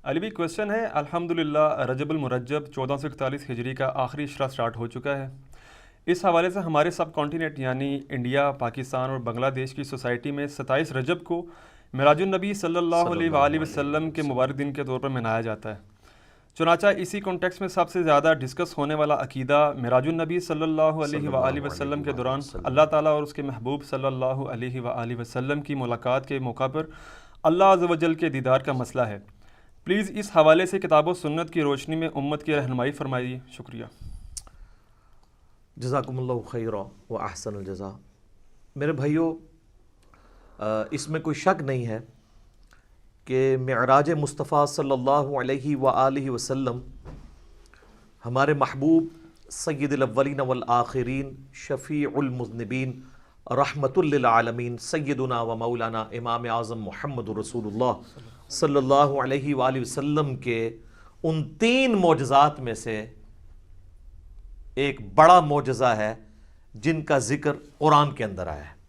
علی بھی کوشچن ہے، الحمدللہ رجب المرجب 1441 ہجری کا آخری اشرا سٹارٹ ہو چکا ہے۔ اس حوالے سے ہمارے سب کانٹیننٹ یعنی انڈیا، پاکستان اور بنگلہ دیش کی سوسائٹی میں 27 رجب کو معراج النبی صلی اللہ صلی علیہ اللہ وآلہ علیہ وسلم کے وسلم۔ مبارک دن کے طور پر منایا جاتا ہے۔ چنانچہ اسی کانٹیکس میں سب سے زیادہ ڈسکس ہونے والا عقیدہ معراج النبی صلی اللہ علیہ صلی وآلہ اللہ وسلم علیہ کے وآلہ دوران وسلم۔ اللہ تعالیٰ اور اس کے محبوب صلی اللہ علیہ وآلہ وسلم کی ملاقات کے موقع پر اللہ عز و جل کے دیدار کا مسئلہ ہے۔ پلیز اس حوالے سے کتاب و سنت کی روشنی میں امت کی رہنمائی فرمائیے، شکریہ۔ جزاکم اللہ خیرا و احسن الجزا۔ میرے بھائیوں، اس میں کوئی شک نہیں ہے کہ معراج مصطفیٰ صلی اللہ علیہ وآلہ وسلم ہمارے محبوب سید الاولین والآخرین، شفیع المذنبین، رحمت للعالمین، سیدنا و مولانا امام اعظم محمد رسول اللہ صلی اللہ علیہ وآلہ وسلم کے ان 3 معجزات میں سے ایک بڑا معجزہ ہے جن کا ذکر قرآن کے اندر آیا ہے۔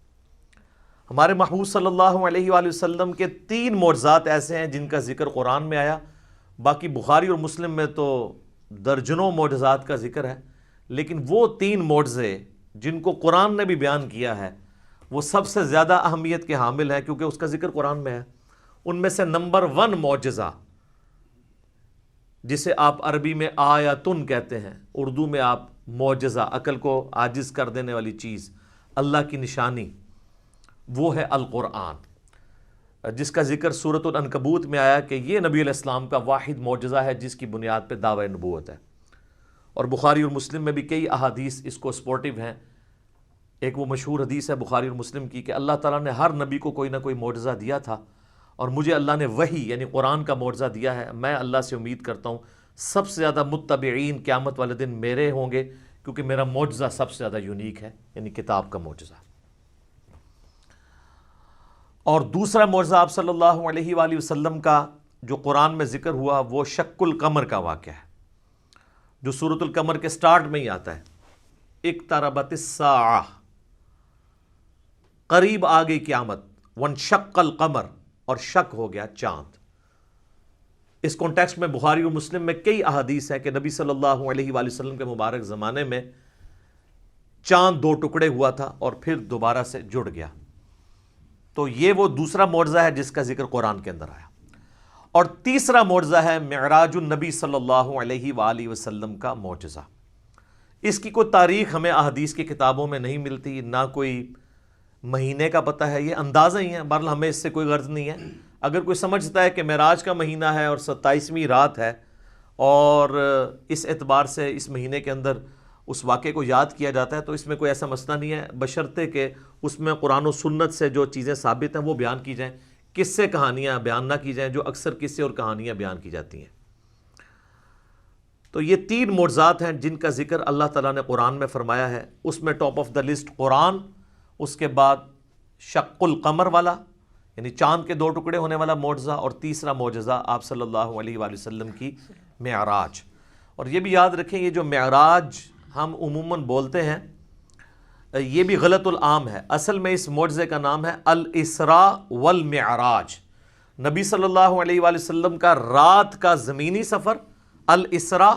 ہمارے محبوب صلی اللہ علیہ وآلہ وسلم کے 3 معجزات ایسے ہیں جن کا ذکر قرآن میں آیا، باقی بخاری اور مسلم میں تو درجنوں معجزات کا ذکر ہے، لیکن وہ 3 معجزے جن کو قرآن نے بھی بیان کیا ہے وہ سب سے زیادہ اہمیت کے حامل ہیں کیونکہ اس کا ذکر قرآن میں ہے۔ ان میں سے نمبر 1 معجزہ، جسے آپ عربی میں آیتن کہتے ہیں، اردو میں آپ معجزہ، عقل کو عاجز کر دینے والی چیز، اللہ کی نشانی، وہ ہے القرآن، جس کا ذکر سورۃ العنکبوت میں آیا کہ یہ نبی علیہ السلام کا واحد معجزہ ہے جس کی بنیاد پہ دعوی نبوت ہے۔ اور بخاری اور مسلم میں بھی کئی احادیث اس کو سپورٹیو ہیں۔ ایک وہ مشہور حدیث ہے بخاری اور مسلم کی کہ اللہ تعالیٰ نے ہر نبی کو کوئی نہ کوئی معجزہ دیا تھا، اور مجھے اللہ نے وحی یعنی قرآن کا معجزہ دیا ہے۔ میں اللہ سے امید کرتا ہوں سب سے زیادہ متبعین قیامت والے دن میرے ہوں گے، کیونکہ میرا معجزہ سب سے زیادہ یونیک ہے، یعنی کتاب کا معجزہ۔ اور دوسرا معجزہ آپ صلی اللہ علیہ وآلہ وسلم کا جو قرآن میں ذکر ہوا وہ شق القمر کا واقعہ ہے، جو سورۃ القمر کے سٹارٹ میں ہی آتا ہے، اقتربت الساعہ، قریب آ گئی قیامت، وانشق القمر، اور شک ہو گیا چاند۔ اس کانٹیکسٹ میں بخاری اور مسلم میں کئی احادیث ہیں کہ نبی صلی اللہ علیہ وآلہ وسلم کے مبارک زمانے میں چاند 2 ٹکڑے ہوا تھا اور پھر دوبارہ سے جڑ گیا۔ تو یہ وہ دوسرا معجزہ ہے جس کا ذکر قرآن کے اندر آیا۔ اور تیسرا معجزہ ہے معراج النبی صلی اللہ علیہ وآلہ وسلم کا معجزہ۔ اس کی کوئی تاریخ ہمیں احادیث کی کتابوں میں نہیں ملتی، نہ کوئی مہینے کا پتہ ہے، یہ اندازہ ہی ہے، بہرحال ہمیں اس سے کوئی غرض نہیں ہے۔ اگر کوئی سمجھتا ہے کہ معراج کا مہینہ ہے اور 27ویں رات ہے اور اس اعتبار سے اس مہینے کے اندر اس واقعے کو یاد کیا جاتا ہے تو اس میں کوئی ایسا مسئلہ نہیں ہے، بشرطے کہ اس میں قرآن و سنت سے جو چیزیں ثابت ہیں وہ بیان کی جائیں، قصے کہانیاں بیان نہ کی جائیں جو اکثر قصے اور کہانیاں بیان کی جاتی ہیں۔ تو یہ 3 معجزات ہیں جن کا ذکر اللہ تعالیٰ نے قرآن میں فرمایا ہے۔ اس میں ٹاپ آف دا لسٹ قرآن، اس کے بعد شق القمر والا یعنی چاند کے 2 ٹکڑے ہونے والا معجزہ، اور تیسرا معجزہ آپ صلی اللہ علیہ وآلہ وسلم کی معراج۔ اور یہ بھی یاد رکھیں، یہ جو معراج ہم عموماً بولتے ہیں یہ بھی غلط العام ہے۔ اصل میں اس معجزے کا نام ہے الاسراء والمعراج، نبی صلی اللہ علیہ وآلہ وسلم کا رات کا زمینی سفر الاسراء،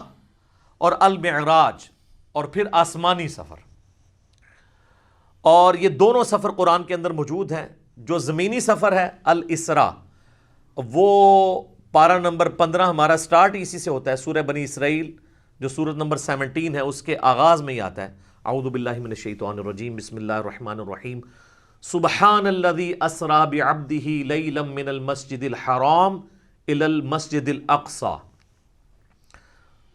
اور المعراج اور پھر آسمانی سفر۔ اور یہ دونوں سفر قرآن کے اندر موجود ہیں۔ جو زمینی سفر ہے الاسراء، وہ پارہ نمبر 15 ہمارا سٹارٹ اسی سے ہوتا ہے، سورہ بنی اسرائیل جو سورت نمبر 17 ہے اس کے آغاز میں ہی آتا ہے، اعوذ باللہ من الشیطان الرجیم، بسم اللہ الرحمن الرحیم، سبحان الذی اسری بعبدہ لیلا من المسجد الحرام الی المسجد الاقصی،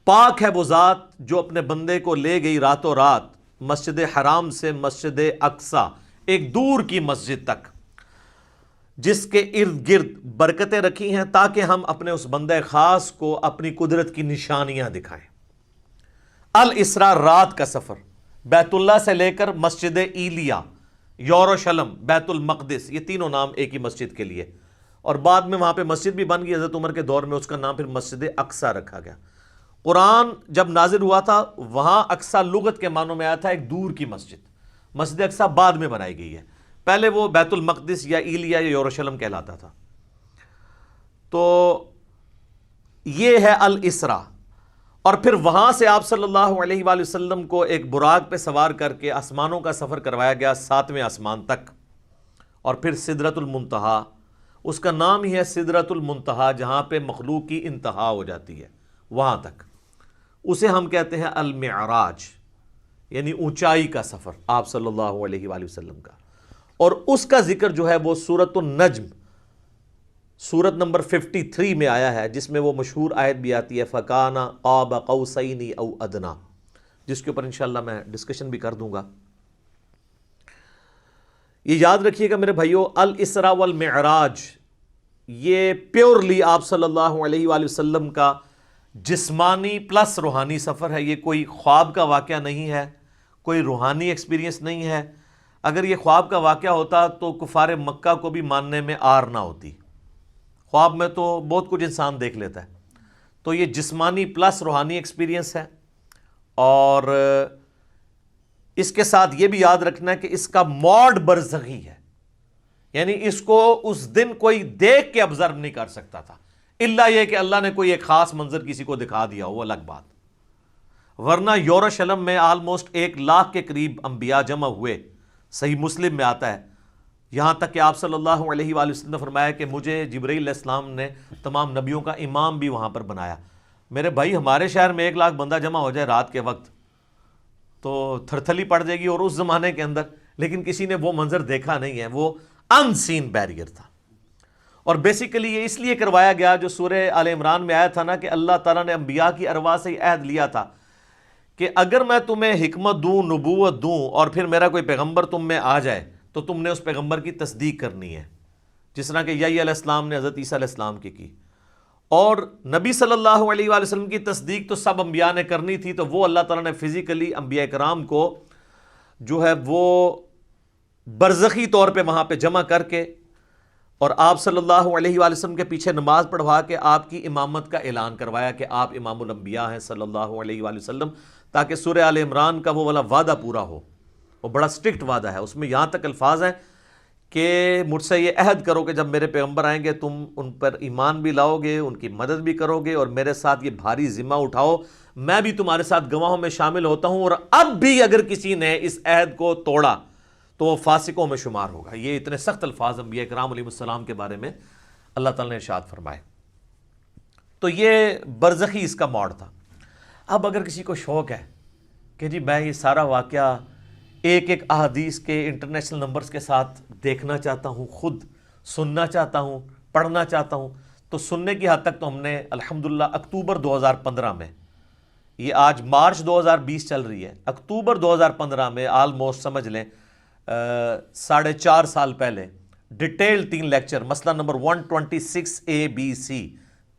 پاک ہے وہ ذات جو اپنے بندے کو لے گئی راتوں رات مسجد حرام سے مسجد اقصی، ایک دور کی مسجد تک، جس کے ارد گرد برکتیں رکھی ہیں تاکہ ہم اپنے اس بندے خاص کو اپنی قدرت کی نشانیاں دکھائیں۔ الاسراء رات کا سفر، بیت اللہ سے لے کر مسجد ایلیا، یروشلم، بیت المقدس، یہ تینوں نام ایک ہی مسجد کے لیے، اور بعد میں وہاں پہ مسجد بھی بن گئی، حضرت عمر کے دور میں اس کا نام پھر مسجد اقصی رکھا گیا۔ قرآن جب نازل ہوا تھا وہاں اقصی لغت کے معنوں میں آیا تھا ایک دور کی مسجد، مسجد اقصی بعد میں بنائی گئی ہے، پہلے وہ بیت المقدس یا ایلیا یا یروشلم کہلاتا تھا۔ تو یہ ہے الاسرا. اور پھر وہاں سے آپ صلی اللہ علیہ وآلہ وسلم کو ایک براق پہ سوار کر کے آسمانوں کا سفر کروایا گیا 7ویں آسمان تک. اور پھر سدرۃ المنتہا، اس کا نام ہی ہے سدرۃ المنتہا، جہاں پہ مخلوق کی انتہا ہو جاتی ہے، وہاں تک. اسے ہم کہتے ہیں المعراج، یعنی اونچائی کا سفر آپ صلی اللہ علیہ وآلہ وسلم کا. اور اس کا ذکر جو ہے وہ سورۃ النجم، سورت نمبر 53 میں آیا ہے، جس میں وہ مشہور آیت بھی آتی ہے فَكَانَ قَابَ قَوْسَيْنِ أَوْ أَدْنَىٰ، جس کے اوپر انشاءاللہ میں ڈسکشن بھی کر دوں گا. یہ یاد رکھیے گا میرے بھائیو، الاسراء والمعراج یہ پیورلی آپ صلی اللہ علیہ وآلہ وسلم کا جسمانی پلس روحانی سفر ہے. یہ کوئی خواب کا واقعہ نہیں ہے، کوئی روحانی ایکسپیرینس نہیں ہے. اگر یہ خواب کا واقعہ ہوتا تو کفار مکہ کو بھی ماننے میں آر نہ ہوتی. خواب میں تو بہت کچھ انسان دیکھ لیتا ہے. تو یہ جسمانی پلس روحانی ایکسپیرینس ہے. اور اس کے ساتھ یہ بھی یاد رکھنا ہے کہ اس کا موڈ برزخی ہے، یعنی اس کو اس دن کوئی دیکھ کے آبزرو نہیں کر سکتا تھا، الا یہ کہ اللہ نے کوئی ایک خاص منظر کسی کو دکھا دیا ہو، وہ الگ بات. ورنہ یروشلم میں آلموسٹ 1,00,000 کے قریب انبیاء جمع ہوئے، صحیح مسلم میں آتا ہے. یہاں تک کہ آپ صلی اللہ علیہ وآلہ وسلم نے فرمایا کہ مجھے جبرائیل علیہ السلام نے تمام نبیوں کا امام بھی وہاں پر بنایا. میرے بھائی ہمارے شہر میں 1,00,000 بندہ جمع ہو جائے رات کے وقت تو تھرتھلی پڑ جائے گی، اور اس زمانے کے اندر لیکن کسی نے وہ منظر دیکھا نہیں ہے. وہ ان سین بیریئر تھا. اور بیسیکلی یہ اس لیے کروایا گیا، جو سورہ آل عمران میں آیا تھا نا، کہ اللہ تعالیٰ نے انبیاء کی ارواح سے یہ عہد لیا تھا کہ اگر میں تمہیں حکمت دوں، نبوت دوں، اور پھر میرا کوئی پیغمبر تم میں آ جائے تو تم نے اس پیغمبر کی تصدیق کرنی ہے، جس طرح کہ یحییٰ علیہ السلام نے حضرت عیسیٰ علیہ السلام کی. اور نبی صلی اللہ علیہ وآلہ وسلم کی تصدیق تو سب انبیاء نے کرنی تھی، تو وہ اللہ تعالیٰ نے فزیکلی انبیاء کرام کو جو ہے وہ برزخی طور پہ وہاں پہ جمع کر کے اور آپ صلی اللہ علیہ وآلہ وسلم کے پیچھے نماز پڑھوا کے آپ کی امامت کا اعلان کروایا کہ آپ امام الانبیاء ہیں صلی اللہ علیہ وآلہ وسلم، تاکہ سورہ آل عمران کا وہ والا وعدہ پورا ہو. وہ بڑا سٹرکٹ وعدہ ہے، اس میں یہاں تک الفاظ ہیں کہ مجھ سے یہ عہد کرو کہ جب میرے پیغمبر آئیں گے تم ان پر ایمان بھی لاؤ گے، ان کی مدد بھی کرو گے، اور میرے ساتھ یہ بھاری ذمہ اٹھاؤ، میں بھی تمہارے ساتھ گواہوں میں شامل ہوتا ہوں. اور اب بھی اگر کسی نے اس عہد کو توڑا تو وہ فاسقوں میں شمار ہوگا. یہ اتنے سخت الفاظ انبیاء کرام علیہ السلام کے بارے میں اللہ تعالیٰ نے ارشاد فرمائے. تو یہ برزخی اس کا موڈ تھا. اب اگر کسی کو شوق ہے کہ جی میں یہ سارا واقعہ ایک ایک احادیث کے انٹرنیشنل نمبرز کے ساتھ دیکھنا چاہتا ہوں، خود سننا چاہتا ہوں، پڑھنا چاہتا ہوں، تو سننے کی حد تک تو ہم نے الحمدللہ اکتوبر 2015 میں، یہ آج مارچ 2020 چل رہی ہے، اکتوبر 2015 میں آلموسٹ سمجھ لیں 4.5 سال پہلے ڈیٹیل 3 لیکچر، مسئلہ نمبر 126 ABC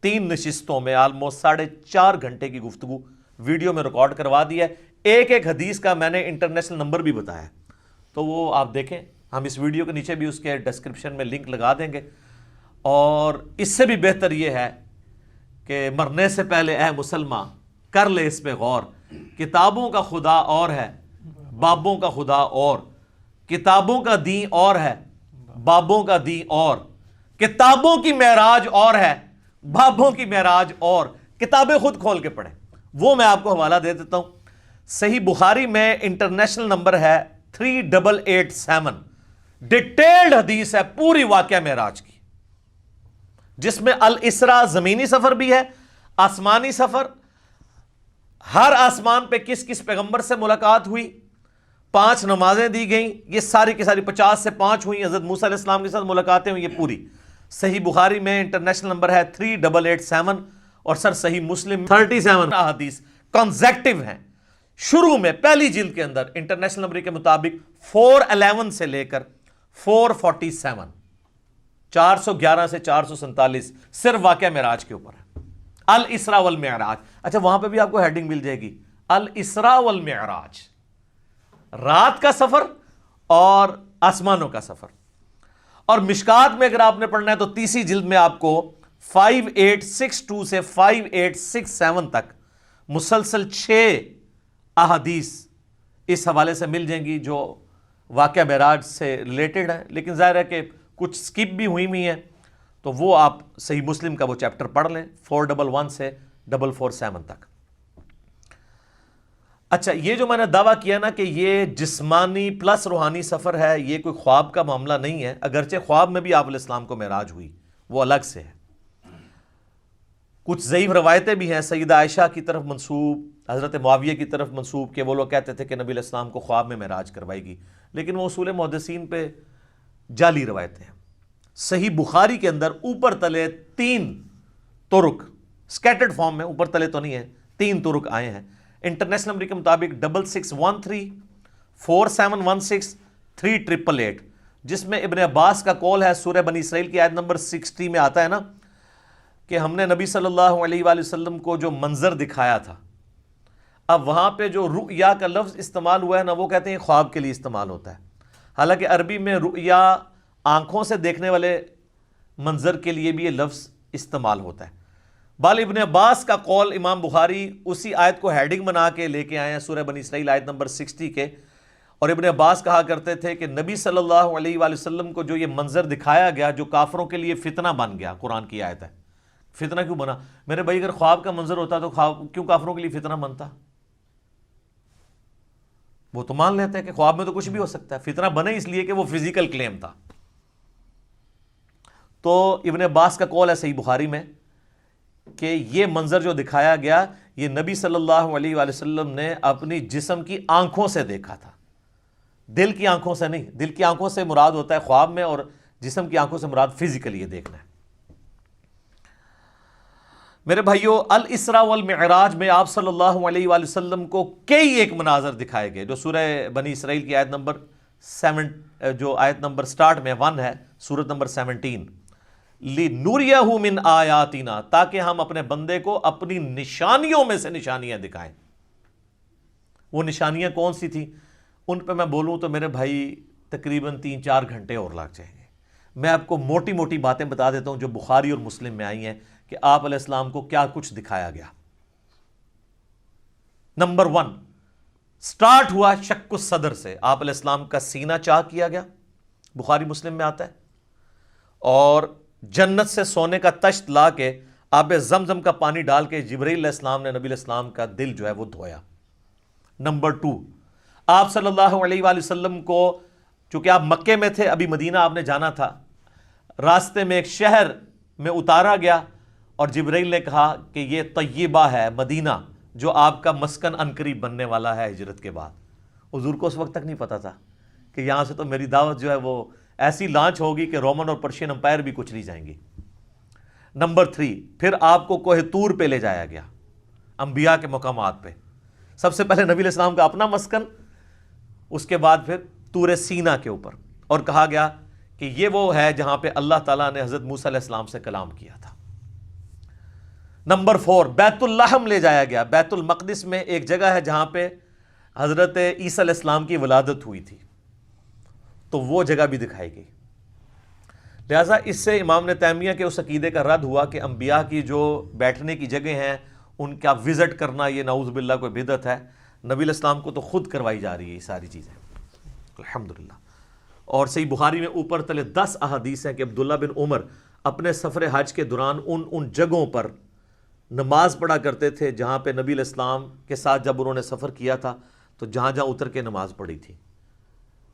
3 نشستوں میں آلموسٹ 4.5 گھنٹے کی گفتگو ویڈیو میں ریکارڈ کروا دی ہے. ایک ایک حدیث کا میں نے انٹرنیشنل نمبر بھی بتایا، تو وہ آپ دیکھیں، ہم اس ویڈیو کے نیچے بھی اس کے ڈسکرپشن میں لنک لگا دیں گے. اور اس سے بھی بہتر یہ ہے کہ مرنے سے پہلے اے مسلمان کر لے اس پہ غور، کتابوں کا خدا اور ہے، بابوں کا خدا اور، کتابوں کا دین اور ہے، بابوں کا دین اور، کتابوں کی معراج اور ہے، بابوں کی معراج اور. کتابیں خود کھول کے پڑھیں، وہ میں آپ کو حوالہ دے دیتا ہوں. صحیح بخاری میں انٹرنیشنل نمبر ہے 3887، ڈیٹیلڈ حدیث ہے پوری واقعہ معراج کی، جس میں الاسراء زمینی سفر بھی ہے، آسمانی سفر، ہر آسمان پہ کس کس پیغمبر سے ملاقات ہوئی، 5 نمازیں دی گئیں، یہ ساری کی ساری 50 سے 5 ہوئی، حضرت موسیٰ علیہ السلام کے ساتھ ملاقاتیں ہوئی، یہ پوری صحیح بخاری میں انٹرنیشنل نمبر ہے 3887. اور سر صحیح مسلم 37 احادیث کنزیکٹیو ہیں. شروع میں پہلی جلد کے اندر انٹرنیشنل نمبر کے مطابق 411 سے لے کر 447، 411 سے 447 صرف واقعہ معراج کے اوپر ہے، الاسراء والمعراج. اچھا وہاں پہ بھی آپ کو ہیڈنگ مل جائے گی، الاسراء والمعراج، رات کا سفر اور آسمانوں کا سفر. اور مشکات میں اگر آپ نے پڑھنا ہے تو تیسری جلد میں آپ کو 5862 سے 5867 تک مسلسل 6 احادیث اس حوالے سے مل جائیں گی جو واقعہ معراج سے ریلیٹڈ ہے. لیکن ظاہر ہے کہ کچھ سکپ بھی ہوئی ہیں، تو وہ آپ صحیح مسلم کا وہ چیپٹر پڑھ لیں 411 سے 447 تک۔ اچھا، یہ جو میں نے دعویٰ کیا نا کہ یہ جسمانی پلس روحانی سفر ہے، یہ کوئی خواب کا معاملہ نہیں ہے، اگرچہ خواب میں بھی آپ علیہ السلام کو معراج ہوئی، وہ الگ سے ہے۔ کچھ ضعیف روایتیں بھی ہیں سیدہ عائشہ کی طرف منسوب، حضرت معاویہ کی طرف منسوب، کہ وہ لوگ کہتے تھے کہ نبی علیہ السلام کو خواب میں معراج کروائی گی، لیکن وہ اصول محدثین پہ جعلی روایتیں ہیں۔ صحیح بخاری کے اندر اوپر تلے 3 طرق سکیٹرڈ فارم میں، اوپر تلے تو نہیں ہے، 3 طرق آئے ہیں۔ انٹرنیشنل نمبر کے مطابق 6613 4716 3888، جس میں ابن عباس کا قول ہے، سورہ بنی اسرائیل کی آیت نمبر 60 میں آتا ہے نا کہ ہم نے نبی صلی اللہ علیہ وآلہ وسلم کو جو منظر دکھایا تھا۔ اب وہاں پہ جو رؤیا کا لفظ استعمال ہوا ہے نا، وہ کہتے ہیں خواب کے لیے استعمال ہوتا ہے، حالانکہ عربی میں رؤیا آنکھوں سے دیکھنے والے منظر کے لیے بھی یہ لفظ استعمال ہوتا ہے۔ بال ابن عباس کا قول امام بخاری اسی آیت کو ہیڈنگ بنا کے لے کے آئے ہیں، سورہ بنی اسرائیل آیت نمبر 60 کے، اور ابن عباس کہا کرتے تھے کہ نبی صلی اللہ علیہ وآلہ وسلم کو جو یہ منظر دکھایا گیا جو کافروں کے لیے فتنہ بن گیا، قرآن کی آیت ہے۔ فتنہ کیوں بنا؟ میرے بھائی اگر خواب کا منظر ہوتا تو خواب کیوں کافروں کے لیے فتنہ بنتا؟ وہ تو مان لیتے ہیں کہ خواب میں تو کچھ بھی ہو سکتا ہے، فتنہ بنے اس لیے کہ وہ فزیکل کلیم تھا۔ تو ابن عباس کا قول ہے صحیح بخاری میں کہ یہ منظر جو دکھایا گیا یہ نبی صلی اللہ علیہ وآلہ وسلم نے اپنی جسم کی آنکھوں سے دیکھا تھا، دل کی آنکھوں سے نہیں۔ دل کی آنکھوں سے مراد ہوتا ہے خواب میں، اور جسم کی آنکھوں سے مراد فزیکلی یہ دیکھنا ہے۔ میرے بھائیو، الاسراء والمعراج میں آپ صلی اللہ علیہ وآلہ وسلم کو کئی ایک مناظر دکھائے گئے، جو سورہ بنی اسرائیل کی آیت نمبر 7 جو آیت نمبر سٹارٹ میں 1 ہے، سورت نمبر 17، لِنُرِيَهُ مِنْ آیاتنا، تاکہ ہم اپنے بندے کو اپنی نشانیوں میں سے نشانیاں دکھائیں۔ وہ نشانیاں کون سی تھیں؟ ان پہ میں بولوں تو میرے بھائی تقریباً 3-4 گھنٹے اور لگ جائیں گے۔ میں آپ کو موٹی موٹی باتیں بتا دیتا ہوں جو بخاری اور مسلم میں آئی ہیں کہ آپ علیہ السلام کو کیا کچھ دکھایا گیا۔ نمبر 1، سٹارٹ ہوا شق الصدر سے، آپ علیہ السلام کا سینہ چاک کیا گیا، بخاری مسلم میں آتا ہے، اور جنت سے سونے کا تشت لا کے آب زمزم کا پانی ڈال کے جبرائیل علیہ السلام نے نبی علیہ السلام کا دل جو ہے وہ دھویا۔ نمبر 2، آپ صلی اللہ علیہ وآلہ وسلم کو، چونکہ آپ مکے میں تھے، ابھی مدینہ آپ نے جانا تھا، راستے میں ایک شہر میں اتارا گیا اور جبرائیل نے کہا کہ یہ طیبہ ہے، مدینہ، جو آپ کا مسکن عنقریب بننے والا ہے ہجرت کے بعد۔ حضور کو اس وقت تک نہیں پتا تھا کہ یہاں سے تو میری دعوت جو ہے وہ ایسی لانچ ہوگی کہ رومن اور پرشین امپائر بھی کچھ نہیں جائیں گی۔ نمبر 3، پھر آپ کو کوہ طور پہ لے جایا گیا، انبیاء کے مقامات پہ۔ سب سے پہلے نبی علیہ السلام کا اپنا مسکن، اس کے بعد پھر طور سینا کے اوپر، اور کہا گیا کہ یہ وہ ہے جہاں پہ اللہ تعالیٰ نے حضرت موسیٰ علیہ السلام سے کلام کیا تھا۔ نمبر 4، بیت اللحم لے جایا گیا۔ بیت المقدس میں ایک جگہ ہے جہاں پہ حضرت عیسیٰ علیہ السلام کی ولادت ہوئی تھی، تو وہ جگہ بھی دکھائی گئی۔ لہٰذا اس سے امام ابن تیمیہ کے اس عقیدے کا رد ہوا کہ انبیاء کی جو بیٹھنے کی جگہ ہیں ان کا وزٹ کرنا یہ نعوذ باللہ کوئی بدعت ہے۔ نبی علیہ السلام کو تو خود کروائی جا رہی ہے یہ ساری چیزیں، الحمدللہ۔ اور صحیح بخاری میں اوپر تلے 10 احادیث ہیں کہ عبداللہ بن عمر اپنے سفر حج کے دوران ان جگہوں پر نماز پڑھا کرتے تھے جہاں پہ نبی علیہ السلام کے ساتھ جب انہوں نے سفر کیا تھا تو جہاں جہاں اتر کے نماز پڑھی تھی۔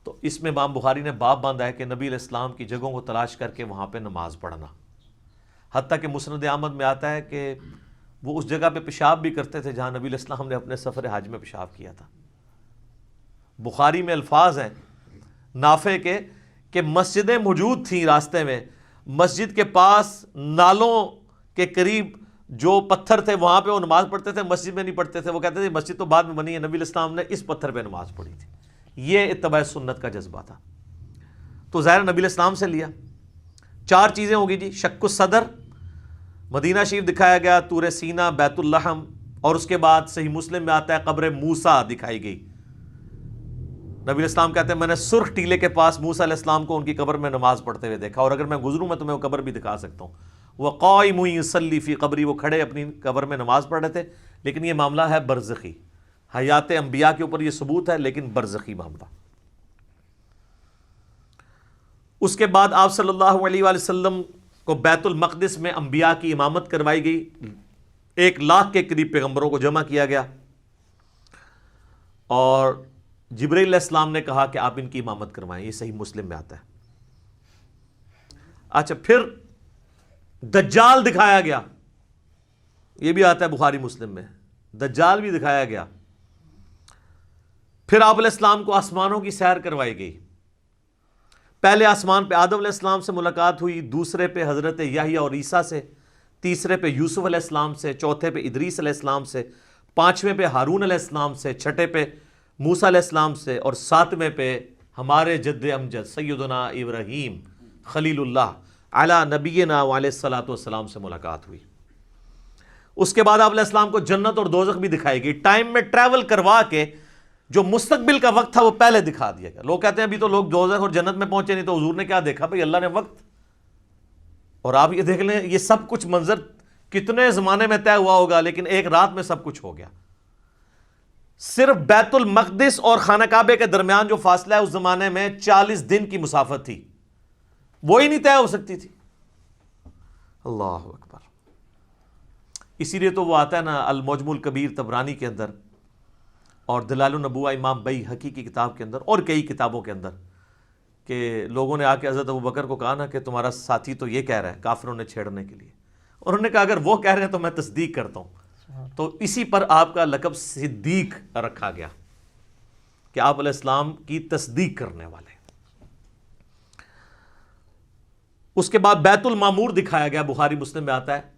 تو اس میں امام بخاری نے باب باندھا ہے کہ نبی علیہ السلام کی جگہوں کو تلاش کر کے وہاں پہ نماز پڑھنا، حتیٰ کہ مسند احمد میں آتا ہے کہ وہ اس جگہ پہ پیشاب بھی کرتے تھے جہاں نبی علیہ السلام نے اپنے سفر حج میں پیشاب کیا تھا۔ بخاری میں الفاظ ہیں نافع کے کہ مسجدیں موجود تھیں راستے میں، مسجد کے پاس نالوں کے قریب جو پتھر تھے وہاں پہ وہ نماز پڑھتے تھے، مسجد میں نہیں پڑھتے تھے۔ وہ کہتے تھے مسجد تو بعد میں بنی ہے، نبی علیہ السلام نے اس پتھر پہ نماز پڑھی تھی۔ یہ اتباع سنت کا جذبہ تھا۔ تو ظاہر نبی علیہ السلام سے لیا۔ 4 چیزیں ہوگی جی، شق الصدر، مدینہ شریف دکھایا گیا، طور سینا، بیت اللحم، اور اس کے بعد صحیح مسلم میں آتا ہے قبر موسیٰ دکھائی گئی۔ نبی علیہ السلام کہتے ہیں میں نے سرخ ٹیلے کے پاس موسیٰ علیہ السلام کو ان کی قبر میں نماز پڑھتے ہوئے دیکھا، اور اگر میں گزروں میں تمہیں وہ قبر بھی دکھا سکتا ہوں۔ وَقَائِمٌ يُصَلِّي فِي قَبْرِي، وہ کھڑے اپنی قبر میں نماز پڑھ رہے تھے۔ لیکن یہ معاملہ ہے برزخی، حیات انبیاء کے اوپر یہ ثبوت ہے لیکن برزخی معاملہ۔ اس کے بعد آپ صلی اللہ علیہ وآلہ وسلم کو بیت المقدس میں انبیاء کی امامت کروائی گئی، 1,00,000 کے قریب پیغمبروں کو جمع کیا گیا، اور جبرائیل علیہ السلام نے کہا کہ آپ ان کی امامت کروائیں. یہ صحیح مسلم میں آتا ہے. اچھا، پھر دجال دکھایا گیا، یہ بھی آتا ہے بخاری مسلم میں، دجال بھی دکھایا گیا. پھر آپ علیہ السلام کو آسمانوں کی سیر کروائی گئی. پہلے آسمان پہ آدم علیہ السلام سے ملاقات ہوئی، دوسرے پہ حضرت یحییٰ اور عیسیٰ سے، تیسرے پہ یوسف علیہ السلام سے، چوتھے پہ ادریس علیہ السلام سے، پانچویں پہ ہارون علیہ السلام سے، چھٹے پہ موسیٰ علیہ السلام سے، اور ساتویں پہ ہمارے جد امجد سیدنا ابراہیم خلیل اللہ علی نبینا علیہ الصلوۃ والسلام سے ملاقات ہوئی. اس کے بعد آپ علیہ السلام کو جنت اور دوزخ بھی دکھائی گئی، ٹائم میں ٹریول کروا کے جو مستقبل کا وقت تھا وہ پہلے دکھا دیا گیا. لوگ کہتے ہیں ابھی تو لوگ دوزخ اور جنت میں پہنچے نہیں، تو حضور نے کیا دیکھا؟ بھئی اللہ نے وقت. اور آپ یہ دیکھ لیں، یہ سب کچھ منظر کتنے زمانے میں طے ہوا ہوگا، لیکن ایک رات میں سب کچھ ہو گیا. صرف بیت المقدس اور خانہ کعبے کے درمیان جو فاصلہ ہے اس زمانے میں 40 دن کی مسافت تھی، وہی نہیں طے ہو سکتی تھی. اللہ اکبر. اسی لیے تو وہ آتا ہے نا المعجم الکبیر طبرانی کے اندر، اور دلائل النبوہ امام بیہقی کی کتاب کے اندر، اور کئی کتابوں کے اندر، کہ لوگوں نے آ کے حضرت ابوبکر کو کہا نا کہ تمہارا ساتھی تو یہ کہہ رہا ہے کافروں نے چھیڑنے کے لیے، اور انہوں نے کہا اگر وہ کہہ رہے ہیں تو میں تصدیق کرتا ہوں. تو اسی پر آپ کا لقب صدیق رکھا گیا کہ آپ علیہ السلام کی تصدیق کرنے والے. اس کے بعد بیت المعمور دکھایا گیا، بخاری مسلم میں آتا ہے.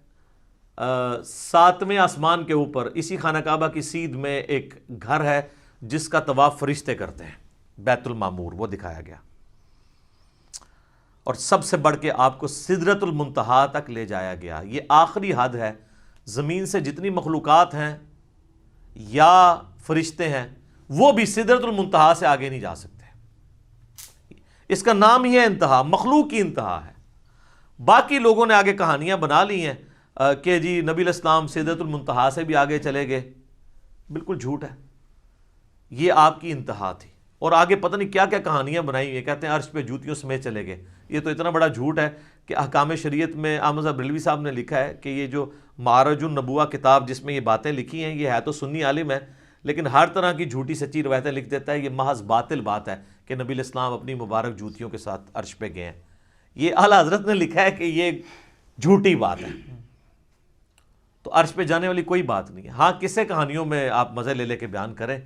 7ویں آسمان کے اوپر اسی خانہ کعبہ کی سیدھ میں ایک گھر ہے جس کا طواف فرشتے کرتے ہیں، بیت المعمور، وہ دکھایا گیا. اور سب سے بڑھ کے آپ کو سدرۃ المنتہا تک لے جایا گیا. یہ آخری حد ہے. زمین سے جتنی مخلوقات ہیں یا فرشتے ہیں وہ بھی سدرۃ المنتہا سے آگے نہیں جا سکتے. اس کا نام ہی ہے انتہا، مخلوق کی انتہا ہے. باقی لوگوں نے آگے کہانیاں بنا لی ہیں کہ جی نبی علیہ السلام سدرۃ المنتہا سے بھی آگے چلے گئے. بالکل جھوٹ ہے. یہ آپ کی انتہا تھی، اور آگے پتہ نہیں کیا کیا کہانیاں بنائی ہوئی ہیں. کہتے ہیں عرش پہ جوتیوں سمیت چلے گئے. یہ تو اتنا بڑا جھوٹ ہے کہ احکام شریعت میں احمد صاحب بریلوی صاحب نے لکھا ہے کہ یہ جو معرج النبوہ کتاب جس میں یہ باتیں لکھی ہیں، یہ ہے تو سنی عالم ہے لیکن ہر طرح کی جھوٹی سچی روایتیں لکھ دیتا ہے. یہ محض باطل بات ہے کہ نبی علیہ السلام اپنی مبارک جوتیوں کے ساتھ عرش پہ گئے ہیں. یہ اعلیٰ حضرت نے لکھا ہے کہ یہ جھوٹی بات ہے. تو عرش پہ جانے والی کوئی بات نہیں ہے. ہاں قصے کہانیوں میں آپ مزے لے لے کے بیان کریں.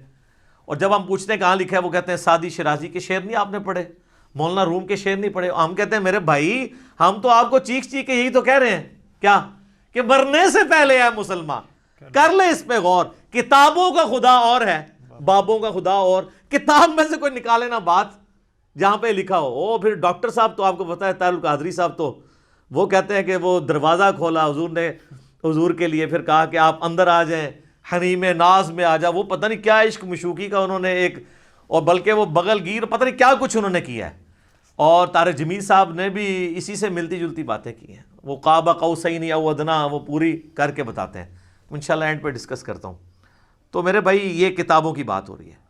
اور جب ہم پوچھتے ہیں کہاں لکھا ہے، وہ کہتے ہیں سعدی شیرازی کے شعر نہیں آپ نے پڑھے، مولانا روم کے شعر نہیں پڑھے. ہم کہتے ہیں میرے بھائی ہم تو آپ کو چیخ چیخ کے یہی تو کہہ رہے ہیں کیا کہ مرنے سے پہلے ہے مسلمان، کر لے اس پہ غور. کتابوں کا خدا اور ہے، بابوں کا خدا اور. کتاب میں سے کوئی نکالے نا بات جہاں پہ لکھا ہو. پھر ڈاکٹر صاحب تو آپ کو پتا ہے طاہر القادری صاحب تو وہ کہتے ہیں کہ وہ دروازہ کھولا حضور نے حضور کے لیے، پھر کہا کہ آپ اندر آ جائیں، حریم ناز میں آ جا. وہ پتہ نہیں کیا عشق مشوقی کا انہوں نے ایک، اور بلکہ وہ بغل گیر پتہ نہیں کیا کچھ انہوں نے کیا ہے. اور طارق جمیل صاحب نے بھی اسی سے ملتی جلتی باتیں کی ہیں. وہ قاب قوسین او ادنا وہ پوری کر کے بتاتے ہیں. انشاءاللہ اینڈ پہ ڈسکس کرتا ہوں. تو میرے بھائی یہ کتابوں کی بات ہو رہی ہے.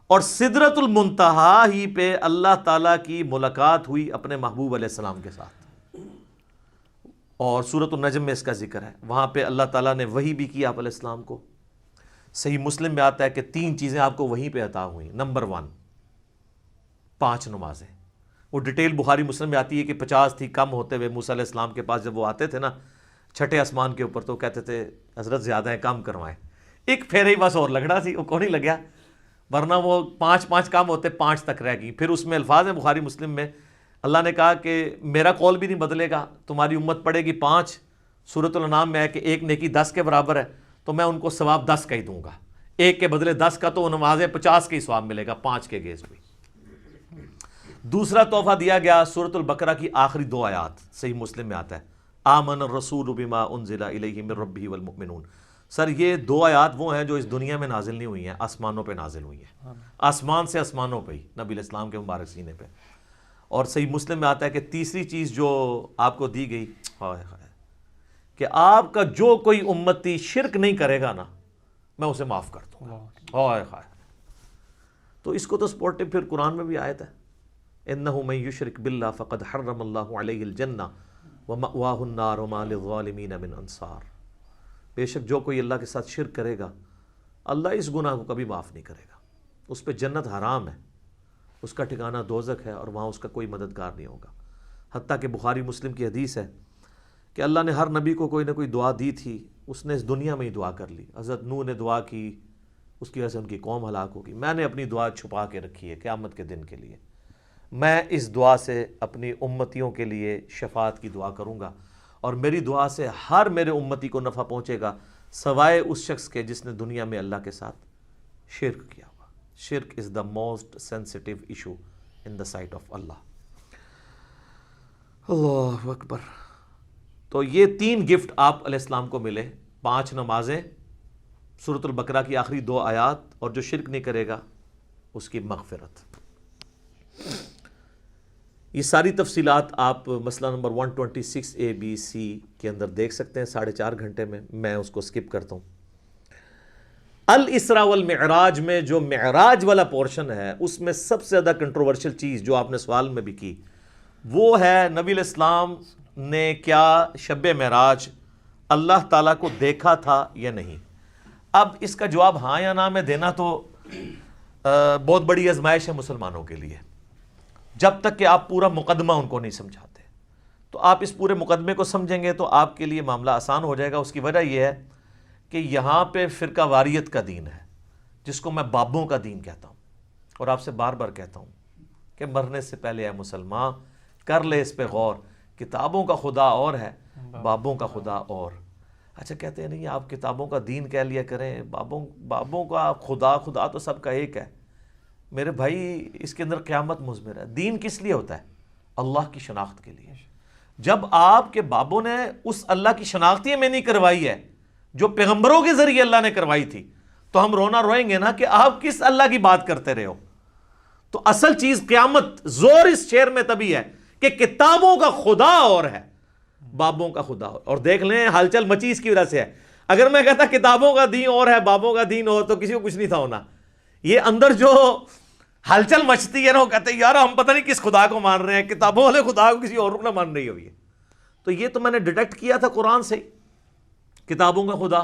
اور سدرۃ المنتہا ہی پہ اللہ تعالیٰ کی ملاقات ہوئی اپنے محبوب علیہ السلام کے ساتھ. اور سورۃ النجم میں اس کا ذکر ہے. وہاں پہ اللہ تعالیٰ نے وحی بھی کی آپ علیہ السلام کو. صحیح مسلم میں آتا ہے کہ 3 چیزیں آپ کو وہیں پہ عطا ہوئیں. نمبر 1 5 نمازیں. وہ ڈیٹیل بخاری مسلم میں آتی ہے کہ 50 تھی، کم ہوتے ہوئے موسیٰ علیہ السلام کے پاس جب وہ آتے تھے نا 6ٹھے آسمان کے اوپر، تو کہتے تھے حضرت زیادہ ہیں، کم کروائیں. ایک پھیرے ہی بس اور لگنا سی، وہ کون ہی لگیا، ورنہ وہ 5 کم ہوتے 5 تک رہ گئی. پھر اس میں الفاظ ہیں بخاری مسلم میں، اللہ نے کہا کہ میرا قول بھی نہیں بدلے گا، تمہاری امت پڑے گی 5. سورۃ الانعام میں ہے کہ 1 نیکی 10 کے برابر ہے، تو میں ان کو ثواب 10 کا ہی دوں گا. 1 کے بدلے 10 کا، تو نمازیں 50 کے ہی ثواب ملے گا 5 کے گیز بھی. دوسرا تحفہ دیا گیا سورۃ البقرہ کی آخری 2 آیات. صحیح مسلم میں آتا ہے آمن الرسول بما انزل الیہ من ربہ والمؤمنون. سر یہ 2 آیات وہ ہیں جو اس دنیا میں نازل نہیں ہوئی ہیں، آسمانوں پہ نازل ہوئی ہیں. آسمان سے آسمانوں پہ ہی نبی علیہ السلام کے مبارک سینے پہ. اور صحیح مسلم میں آتا ہے کہ تیسری چیز جو آپ کو دی گئی کہ آپ کا جو کوئی امتی شرک نہیں کرے گا نا میں اسے معاف کر دوں گا. تو اس کو تو سپورٹو پھر قرآن میں بھی آیت ہے انہ من یشرک باللہ فقد حرم اللہ علیہ الجنہ وَمَأْوَاهُ النَّارُ وَمَا لِلظَّالِمِينَ مِنْ انصار. بے شک جو کوئی اللہ کے ساتھ شرک کرے گا اللہ اس گناہ کو کبھی معاف نہیں کرے گا. اس پہ جنت حرام ہے، اس کا ٹھکانہ دوزخ ہے، اور وہاں اس کا کوئی مددگار نہیں ہوگا. حتیٰ کہ بخاری مسلم کی حدیث ہے کہ اللہ نے ہر نبی کو کوئی نہ کوئی دعا دی تھی، اس نے اس دنیا میں ہی دعا کر لی. حضرت نوح نے دعا کی، اس کی وجہ سے ان کی قوم ہلاک ہوگی. میں نے اپنی دعا چھپا کے رکھی ہے قیامت کے دن کے لیے. میں اس دعا سے اپنی امتیوں کے لیے شفاعت کی دعا کروں گا، اور میری دعا سے ہر میرے امتی کو نفع پہنچے گا سوائے اس شخص کے جس نے دنیا میں اللہ کے ساتھ شرک کیا ہوا. شرک is the most sensitive issue in the sight of اللہ. اللہ اکبر. تو یہ 3 گفٹ آپ علیہ السلام کو ملے: 5 نمازیں، سورۃ البقرہ کی آخری 2 آیات، اور جو شرک نہیں کرے گا اس کی مغفرت. یہ ساری تفصیلات آپ مسئلہ نمبر 126 ABC کے اندر دیکھ سکتے ہیں 4.5 گھنٹے میں. میں اس کو سکپ کرتا ہوں. الاسراء والمعراج میں جو معراج والا پورشن ہے اس میں سب سے زیادہ کنٹروورشل چیز جو آپ نے سوال میں بھی کی وہ ہے نبی علیہ السلام نے کیا شب معراج اللہ تعالیٰ کو دیکھا تھا یا نہیں. اب اس کا جواب ہاں یا نہ میں دینا تو بہت بڑی آزمائش ہے مسلمانوں کے لیے. جب تک کہ آپ پورا مقدمہ ان کو نہیں سمجھاتے، تو آپ اس پورے مقدمے کو سمجھیں گے تو آپ کے لیے معاملہ آسان ہو جائے گا. اس کی وجہ یہ ہے کہ یہاں پہ فرقہ واریت کا دین ہے، جس کو میں بابوں کا دین کہتا ہوں. اور آپ سے بار بار کہتا ہوں کہ مرنے سے پہلے اے مسلمان کر لے اس پہ غور. کتابوں کا خدا اور ہے، بابوں کا خدا اور. اچھا کہتے ہیں نہیں آپ کتابوں کا دین کہہ لیا کریں، بابوں کا خدا تو سب کا ایک ہے. میرے بھائی اس کے اندر قیامت مضمر ہے. دین کس لیے ہوتا ہے؟ اللہ کی شناخت کے لیے. جب آپ کے بابوں نے اس اللہ کی شناخت ہی میں نہیں کروائی ہے جو پیغمبروں کے ذریعے اللہ نے کروائی تھی، تو ہم رونا روئیں گے نا کہ آپ کس اللہ کی بات کرتے رہے ہو. تو اصل چیز قیامت زور اس شعر میں تبھی ہے کہ کتابوں کا خدا اور ہے، بابوں کا خدا اور. دیکھ لیں ہلچل مچی اس کی وجہ سے ہے. اگر میں کہتا کتابوں کا دین اور ہے بابوں کا دین اور، تو کسی کو کچھ نہیں تھا ہونا. یہ اندر جو ہلچل مچتی ہے نا، وہ کہتے ہیں یار ہم پتہ نہیں کس خدا کو مان رہے ہیں، کتابوں والے خدا کو کسی اور کو نہ مان رہی ہوئی ہے. تو یہ تو میں نے ڈیٹیکٹ کیا تھا قرآن سے، کتابوں کا خدا.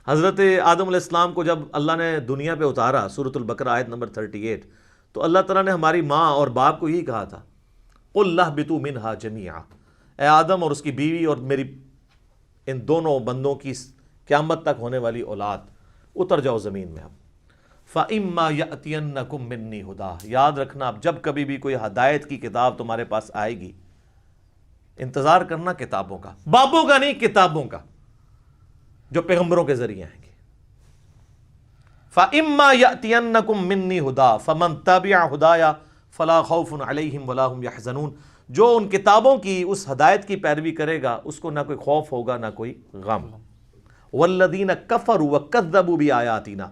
حضرت آدم علیہ السلام کو جب اللہ نے دنیا پہ اتارا، سورۃ البقرہ آیت نمبر 38، تو اللہ تعالیٰ نے ہماری ماں اور باپ کو یہی کہا تھا قُلْ اهْبِطُوا مِنْهَا جَمِيعًا، اے آدم اور اس کی بیوی اور میری ان دونوں بندوں کی قیامت تک ہونے والی اولاد اتر جاؤ زمین میں. اب فَإِمَّا يَأْتِيَنَّكُم مِّنِّي هُدًى، یاد رکھنا اب جب کبھی بھی کوئی ہدایت کی کتاب تمہارے پاس آئے گی، انتظار کرنا کتابوں کا، بابوں کا نہیں، کتابوں کا جو پیغمبروں کے ذریعے آئیں گے. فَإِمَّا يَأْتِيَنَّكُم مِّنِّي هُدًى فَمَن تَبِعَ هُدَايَ فَلَا خَوْفٌ عَلَيْهِمْ وَلَا هُمْ يَحْزَنُونَ. جو ان کتابوں کی اس ہدایت کی پیروی کرے گا اس کو نہ کوئی خوف ہوگا نہ کوئی غم. وَالَّذِينَ كَفَرُوا وَكَذَّبُوا بِآيَاتِنَا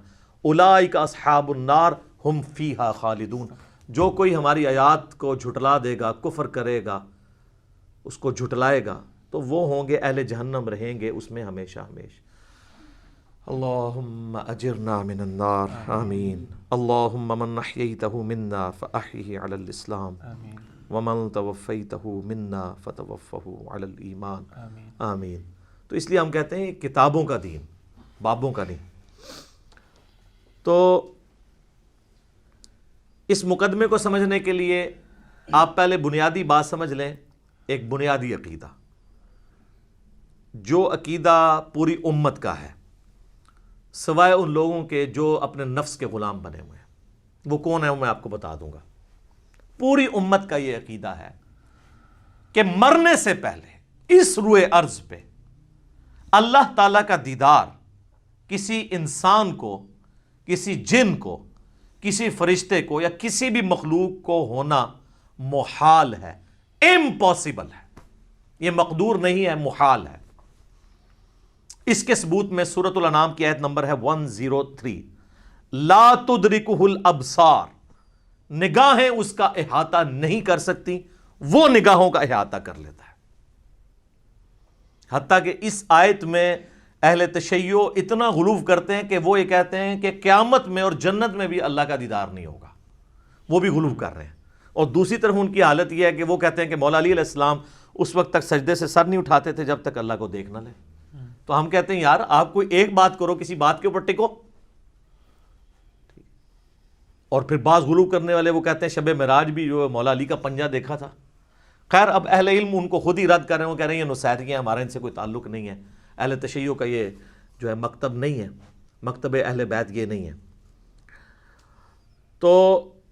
اولئک اصحاب النار ہم فیہا خالدون. جو کوئی ہماری آیات کو جھٹلا دے گا، کفر کرے گا، اس کو جھٹلائے گا، تو وہ ہوں گے اہل جہنم، رہیں گے اس میں ہمیشہ ہمیشہ. اللہم اجرنا من النار. آمین. اللہم من احییتہ منا فاحیہ علی الاسلام ومن توفیتہ منا فتوفہ علی الایمان. آمین. تو اس لیے ہم کہتے ہیں کتابوں کا دین، بابوں کا نہیں. تو اس مقدمے کو سمجھنے کے لیے آپ پہلے بنیادی بات سمجھ لیں، ایک بنیادی عقیدہ، جو عقیدہ پوری امت کا ہے سوائے ان لوگوں کے جو اپنے نفس کے غلام بنے ہوئے ہیں. وہ کون ہے وہ میں آپ کو بتا دوں گا. پوری امت کا یہ عقیدہ ہے کہ مرنے سے پہلے اس روئے ارض پہ اللہ تعالیٰ کا دیدار کسی انسان کو، کسی جن کو، کسی فرشتے کو یا کسی بھی مخلوق کو ہونا محال ہے، امپاسبل ہے. یہ مقدور نہیں ہے، محال ہے. اس کے ثبوت میں سورۃ الانعام کی آیت نمبر ہے 103، لا تدرکہ الابصار، نگاہیں اس کا احاطہ نہیں کر سکتی، وہ نگاہوں کا احاطہ کر لیتا ہے. حتیٰ کہ اس آیت میں اہل تشیع اتنا غلو کرتے ہیں کہ وہ یہ کہتے ہیں کہ قیامت میں اور جنت میں بھی اللہ کا دیدار نہیں ہوگا. وہ بھی غلو کر رہے ہیں. اور دوسری طرف ان کی حالت یہ ہے کہ وہ کہتے ہیں کہ مولا علی علیہ السلام اس وقت تک سجدے سے سر نہیں اٹھاتے تھے جب تک اللہ کو دیکھ نہ لیں. تو ہم کہتے ہیں یار آپ کوئی ایک بات کرو, کسی بات کے اوپر ٹکو. اور پھر بعض غلو کرنے والے وہ کہتے ہیں شب معراج بھی جو مولا علی کا پنجہ دیکھا تھا. خیر اب اہل علم ان کو خود ہی رد کر رہے ہیں, وہ کہہ رہے ہیں یہ نصیحتیاں ہیں, ہمارا ان سے کوئی تعلق نہیں ہے, اہل تشیع کا یہ جو ہے مکتب نہیں ہے, مکتب اہل بیت یہ نہیں ہے. تو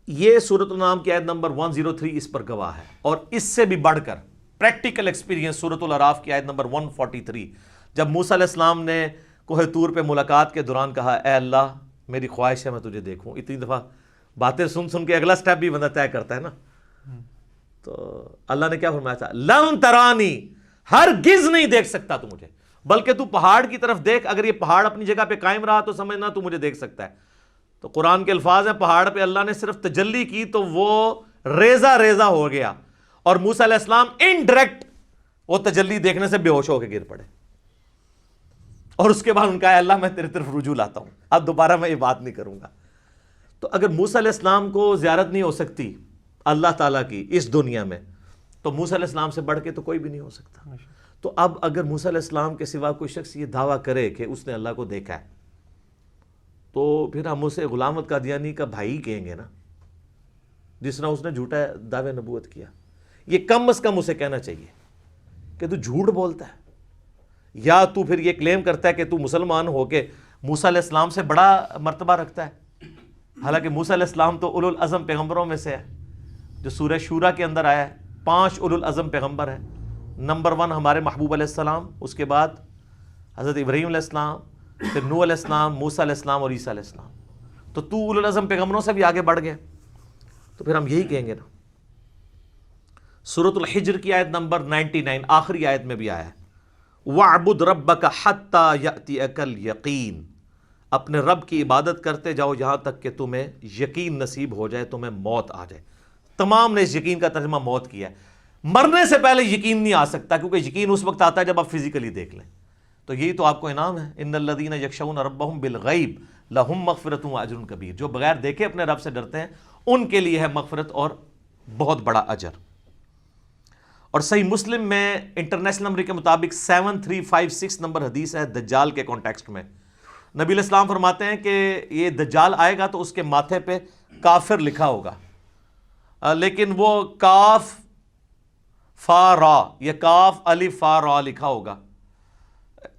یہ سورۃ الانعام کی آیت نمبر 103 اس پر گواہ ہے. اور اس سے بھی بڑھ کر پریکٹیکل ایکسپیرینس سورۃ الاعراف کی آیت نمبر 143, جب موسیٰ علیہ السلام نے کوہ طور پہ ملاقات کے دوران کہا اے اللہ میری خواہش ہے میں تجھے دیکھوں. اتنی دفعہ باتیں سن کے اگلا سٹیپ بھی بندہ طے کرتا ہے نا. تو اللہ نے کیا فرمایا تھا, لن ترانی, ہرگز نہیں دیکھ سکتا تو مجھے, بلکہ تو پہاڑ کی طرف دیکھ, اگر یہ پہاڑ اپنی جگہ پہ قائم رہا تو سمجھنا تو مجھے دیکھ سکتا ہے. تو قرآن کے الفاظ ہیں پہاڑ پہ اللہ نے صرف تجلی کی تو وہ ریزہ ریزہ ہو گیا, اور موسیٰ علیہ السلام انڈائریکٹ وہ تجلی دیکھنے سے بے ہوش ہو کے گر پڑے. اور اس کے بعد ان کا اللہ میں تیرے طرف رجوع لاتا ہوں, اب دوبارہ میں یہ بات نہیں کروں گا. تو اگر موسیٰ علیہ السلام کو زیارت نہیں ہو سکتی اللہ تعالیٰ کی اس دنیا میں, تو موسیٰ علیہ السلام سے بڑھ کے تو کوئی بھی نہیں ہو سکتا. تو اب اگر موسیٰ علیہ السلام کے سوا کوئی شخص یہ دعویٰ کرے کہ اس نے اللہ کو دیکھا ہے, تو پھر ہم اسے غلام احمد قادیانی کا بھائی کہیں گے نا, جس طرح اس نے جھوٹا دعوے نبوت کیا. یہ کم از کم اسے کہنا چاہیے کہ تو جھوٹ بولتا ہے, یا تو پھر یہ کلیم کرتا ہے کہ تو مسلمان ہو کے موسیٰ علیہ السلام سے بڑا مرتبہ رکھتا ہے. حالانکہ موسیٰ علیہ السلام تو اولو العزم پیغمبروں میں سے ہے, جو سورہ شورا کے اندر آیا ہے. 5 اولو العزم پیغمبر ہیں. نمبر 1 ہمارے محبوب علیہ السلام, اس کے بعد حضرت ابراہیم علیہ السلام, پھر نوح علیہ السلام, موسیٰ علیہ السلام اور عیسیٰ علیہ السلام. تو اولو العزم پیغمبروں سے بھی آگے بڑھ گئے. تو پھر ہم یہی کہیں گے نا. سورۃ الحجر کی آیت نمبر 99 آخری آیت میں بھی آیا ہے, وَاعْبُدْ رَبَّكَ حَتَّى يَأْتِيَكَ الْيَقِينُ, اپنے رب کی عبادت کرتے جاؤ یہاں تک کہ تمہیں یقین نصیب ہو جائے, تمہیں موت آ جائے. تمام نے اس یقین کا ترجمہ موت کیا ہے. مرنے سے پہلے یقین نہیں آ سکتا, کیونکہ یقین اس وقت آتا ہے جب آپ فزیکلی دیکھ لیں. تو یہی تو آپ کو انعام ہے, ان الذین یخشون ربہم بالغیب لہم مغفرۃ واجر کبیر. جو بغیر دیکھے اپنے رب سے ڈرتے ہیں ان کے لیے ہے مغفرت اور بہت بڑا اجر. اور صحیح مسلم میں انٹرنیشنل نمبر کے مطابق 7356 نمبر حدیث ہے دجال کے کانٹیکسٹ میں. نبی علیہ السلام فرماتے ہیں کہ یہ دجال آئے گا تو اس کے ماتھے پہ کافر لکھا ہوگا, لیکن وہ کاف فا را یا کاف الف فا را لکھا ہوگا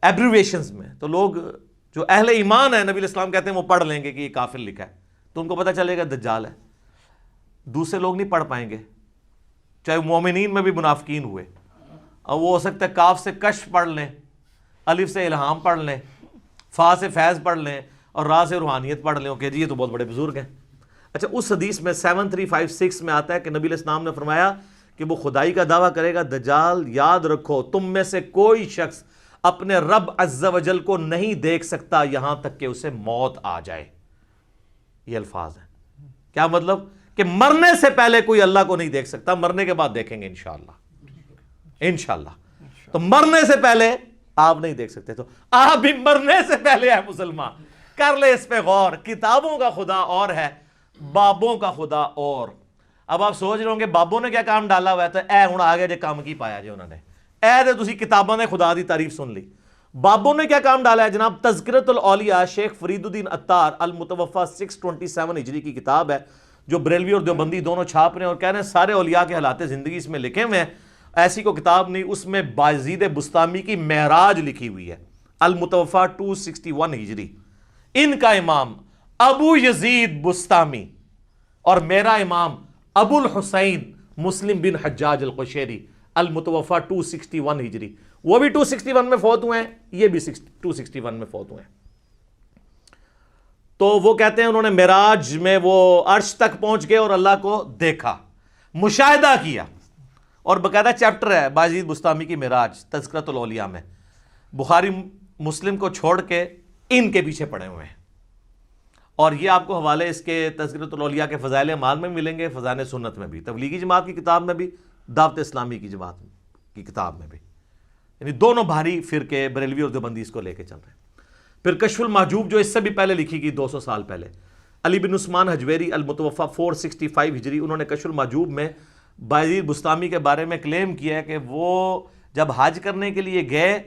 ایبریویشنز میں. تو لوگ جو اہل ایمان ہیں نبی علیہ السلام کہتے ہیں وہ پڑھ لیں گے کہ یہ کافر لکھا ہے, تو ان کو پتہ چلے گا دجال ہے. دوسرے لوگ نہیں پڑھ پائیں گے, چاہے مومنین میں بھی منافقین ہوئے. اور وہ ہو سکتا ہے کاف سے کشف پڑھ لیں, الف سے الہام پڑھ لیں, فا سے فیض پڑھ لیں, اور را سے روحانیت پڑھ لیں. کہ جی یہ تو بہت بڑے بزرگ ہیں. اچھا, اس حدیث میں 7356 میں آتا ہے کہ نبی علیہ السلام نے فرمایا کہ وہ خدائی کا دعویٰ کرے گا دجال, یاد رکھو تم میں سے کوئی شخص اپنے رب عز و جل کو نہیں دیکھ سکتا یہاں تک کہ اسے موت آ جائے. یہ الفاظ ہیں. کیا مطلب؟ کہ مرنے سے پہلے کوئی اللہ کو نہیں دیکھ سکتا, مرنے کے بعد دیکھیں گے انشاءاللہ. انشاءاللہ. تو مرنے سے پہلے آپ نہیں دیکھ سکتے. تو آپ بھی مرنے سے پہلے ہے مسلمان, کر لے اس پہ غور. کتابوں کا خدا اور ہے, بابوں کا خدا اور. اب آپ سوچ رہے ہوں گے بابوں نے کیا کام ڈالا ہوا ہے, تو اے ہوں آگے جے کام کی پایا جی انہوں نے, اے دے تسی کتابوں نے خدا دی تعریف سن لی. بابوں نے کیا کام ڈالا ہے جناب؟ تذکرۃ الاولیاء شیخ فرید الدین عطار المتوفی 627 ہجری کی کتاب ہے, جو بریلوی اور دیوبندی دونوں چھاپ رہے ہیں اور کہہ رہے ہیں سارے اولیاء کے حالات زندگی اس میں لکھے ہوئے ہیں. ایسی کو کتاب نہیں, اس میں بایزید بستامی کی معراج لکھی ہوئی ہے, المتوفی 261 ہجری. ان کا امام ابو یزید بستامی اور میرا امام ابو الحسین مسلم بن حجاج القشیری المتوفی 261 ہجری. وہ بھی 261 میں فوت ہوئے ہیں, یہ بھی 261 میں فوت ہوئے ہیں. تو وہ کہتے ہیں انہوں نے معراج میں وہ عرش تک پہنچ گئے اور اللہ کو دیکھا, مشاہدہ کیا. اور باقاعدہ چیپٹر ہے بایزید بستامی کی معراج تذکرۃ الاولیاء میں. بخاری مسلم کو چھوڑ کے ان کے پیچھے پڑے ہوئے ہیں. اور یہ آپ کو حوالے اس کے تذکرۃ الاولیاء کے فضائل اعمال میں ملیں گے, فضائل سنت میں بھی, تبلیغی جماعت کی کتاب میں بھی, دعوت اسلامی کی جماعت کی کتاب میں بھی. یعنی دونوں بھاری فرقے بریلوی اور دیوبندی اس کو لے کے چل رہے ہیں. پھر کشف المحجوب جو اس سے بھی پہلے لکھی گئی 200 سال پہلے, علی بن عثمان حجویری المتوفی 465 ہجری, انہوں نے کشف المحجوب میں بایزید بستامی کے بارے میں کلیم کیا ہے کہ وہ جب حج کرنے کے لیے گئے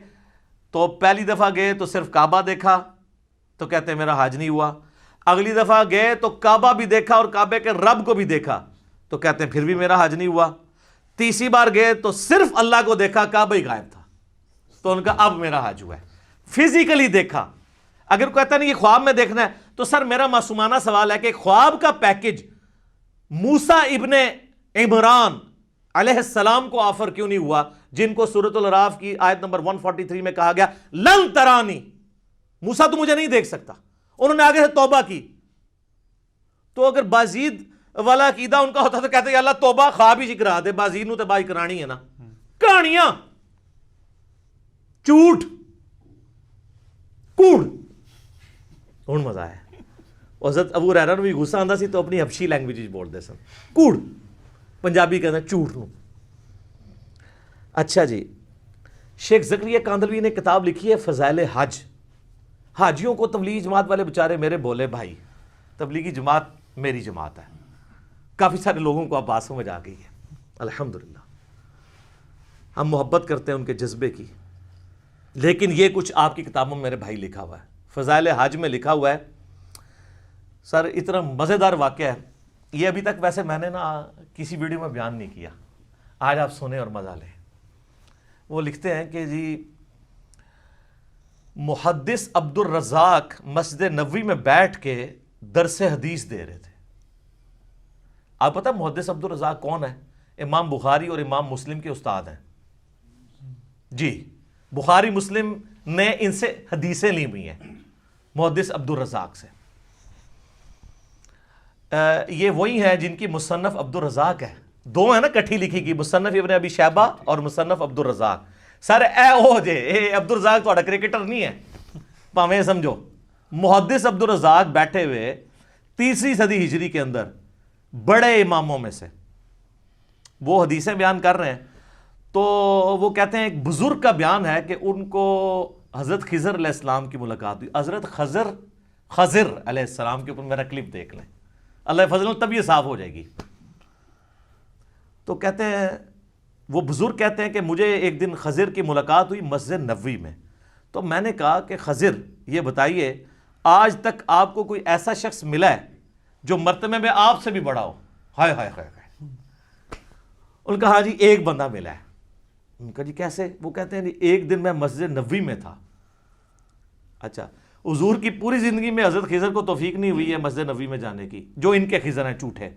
تو پہلی دفعہ گئے تو صرف کعبہ دیکھا تو کہتے ہیں میرا حج نہیں ہوا، اگلی دفعہ گئے تو کعبہ بھی دیکھا اور کعبے کے رب کو بھی دیکھا تو کہتے ہیں پھر بھی میرا حج نہیں ہوا، تیسری بار گئے تو صرف اللہ کو دیکھا، کعبہ ہی غائب تھا، تو ان کا اب میرا حج ہوا ہے۔ فزیکلی دیکھا۔ اگر کہتا نہیں یہ خواب میں دیکھنا ہے تو سر میرا معصومانہ سوال ہے کہ خواب کا پیکج موسیٰ ابن عمران علیہ السلام کو آفر کیوں نہیں ہوا، جن کو سورۃ الاعراف کی آیت نمبر 143 میں کہا گیا لن ترانی، موسیٰ تو مجھے نہیں دیکھ سکتا، انہوں نے آگے سے توبہ کی۔ تو اگر بازید والا عقیدہ ان کا ہوتا تو کہتے ہیں اللہ توبہ خواب ہی کرا دے، بازید نو تے بائی کرانی ہے نا، کہانیاں جھوٹ کوڑ ہن مزہ ہے۔ حضرت ابو ہریرہ نوں بھی غصہ آندا سی تو اپنی حبشی لینگویج وچ بولدے سن، کوڑ پنجابی کہتے ہیں جھوٹ نو۔ اچھا جی، شیخ زکریا کاندلوی نے کتاب لکھی ہے فضائل حج۔ حاجیوں کو تبلیغی جماعت والے بچارے میرے بولے بھائی، تبلیغی جماعت میری جماعت ہے، کافی سارے لوگوں کو اب بات سمجھ آ گئی ہے الحمدللہ، ہم محبت کرتے ہیں ان کے جذبے کی، لیکن یہ کچھ آپ کی کتابوں میں میرے بھائی لکھا ہوا ہے۔ فضائل حج میں لکھا ہوا ہے سر، اتنا مزیدار واقعہ ہے یہ، ابھی تک ویسے میں نے نا کسی ویڈیو میں بیان نہیں کیا، آج آپ سنیں اور مزہ لیں۔ وہ لکھتے ہیں کہ جی محدث عبد الرزاق مسجد نبوی میں بیٹھ کے درس حدیث دے رہے تھے۔ آپ پتہ محدث عبد الرزاق کون ہے؟ امام بخاری اور امام مسلم کے استاد ہیں جی، بخاری مسلم نے ان سے حدیثیں لی ہوئی ہیں محدث عبد الرزاق سے۔ یہ وہی ہیں جن کی مصنف عبد الرزاق ہے، دو ہیں نا کٹھی لکھی کی، مصنف ابن ابی شیبہ اور مصنف عبد الرزاق۔ سر اے او جے اے عبد الرزاق تھوڑا کرکٹر نہیں ہے، پاویں سمجھو۔ محدث عبد الرزاق بیٹھے ہوئے 3 صدی ہجری کے اندر بڑے اماموں میں سے وہ حدیثیں بیان کر رہے ہیں، تو وہ کہتے ہیں ایک بزرگ کا بیان ہے کہ ان کو حضرت خضر علیہ السلام کی ملاقات ہوئی۔ حضرت خضر علیہ السلام کے اوپر میرا کلپ دیکھ لیں، اللہ فضل تب یہ صاف ہو جائے گی۔ تو کہتے ہیں وہ بزرگ کہتے ہیں کہ مجھے ایک دن خضر کی ملاقات ہوئی مسجد نبوی میں، تو میں نے کہا کہ خضر یہ بتائیے آج تک آپ کو کوئی ایسا شخص ملا ہے جو مرتبے میں آپ سے بھی بڑا ہو؟ ہائے ہائے ہائے ہائے۔ ان کا ہاں جی ایک بندہ ملا ہے۔ ان کا جی کیسے؟ وہ کہتے ہیں جی ایک دن میں مسجد نبوی میں تھا۔ اچھا، حضور کی پوری زندگی میں حضرت خضر کو توفیق نہیں ہوئی ہے مسجد نبوی میں جانے کی، جو ان کے خضر ہیں جھوٹے۔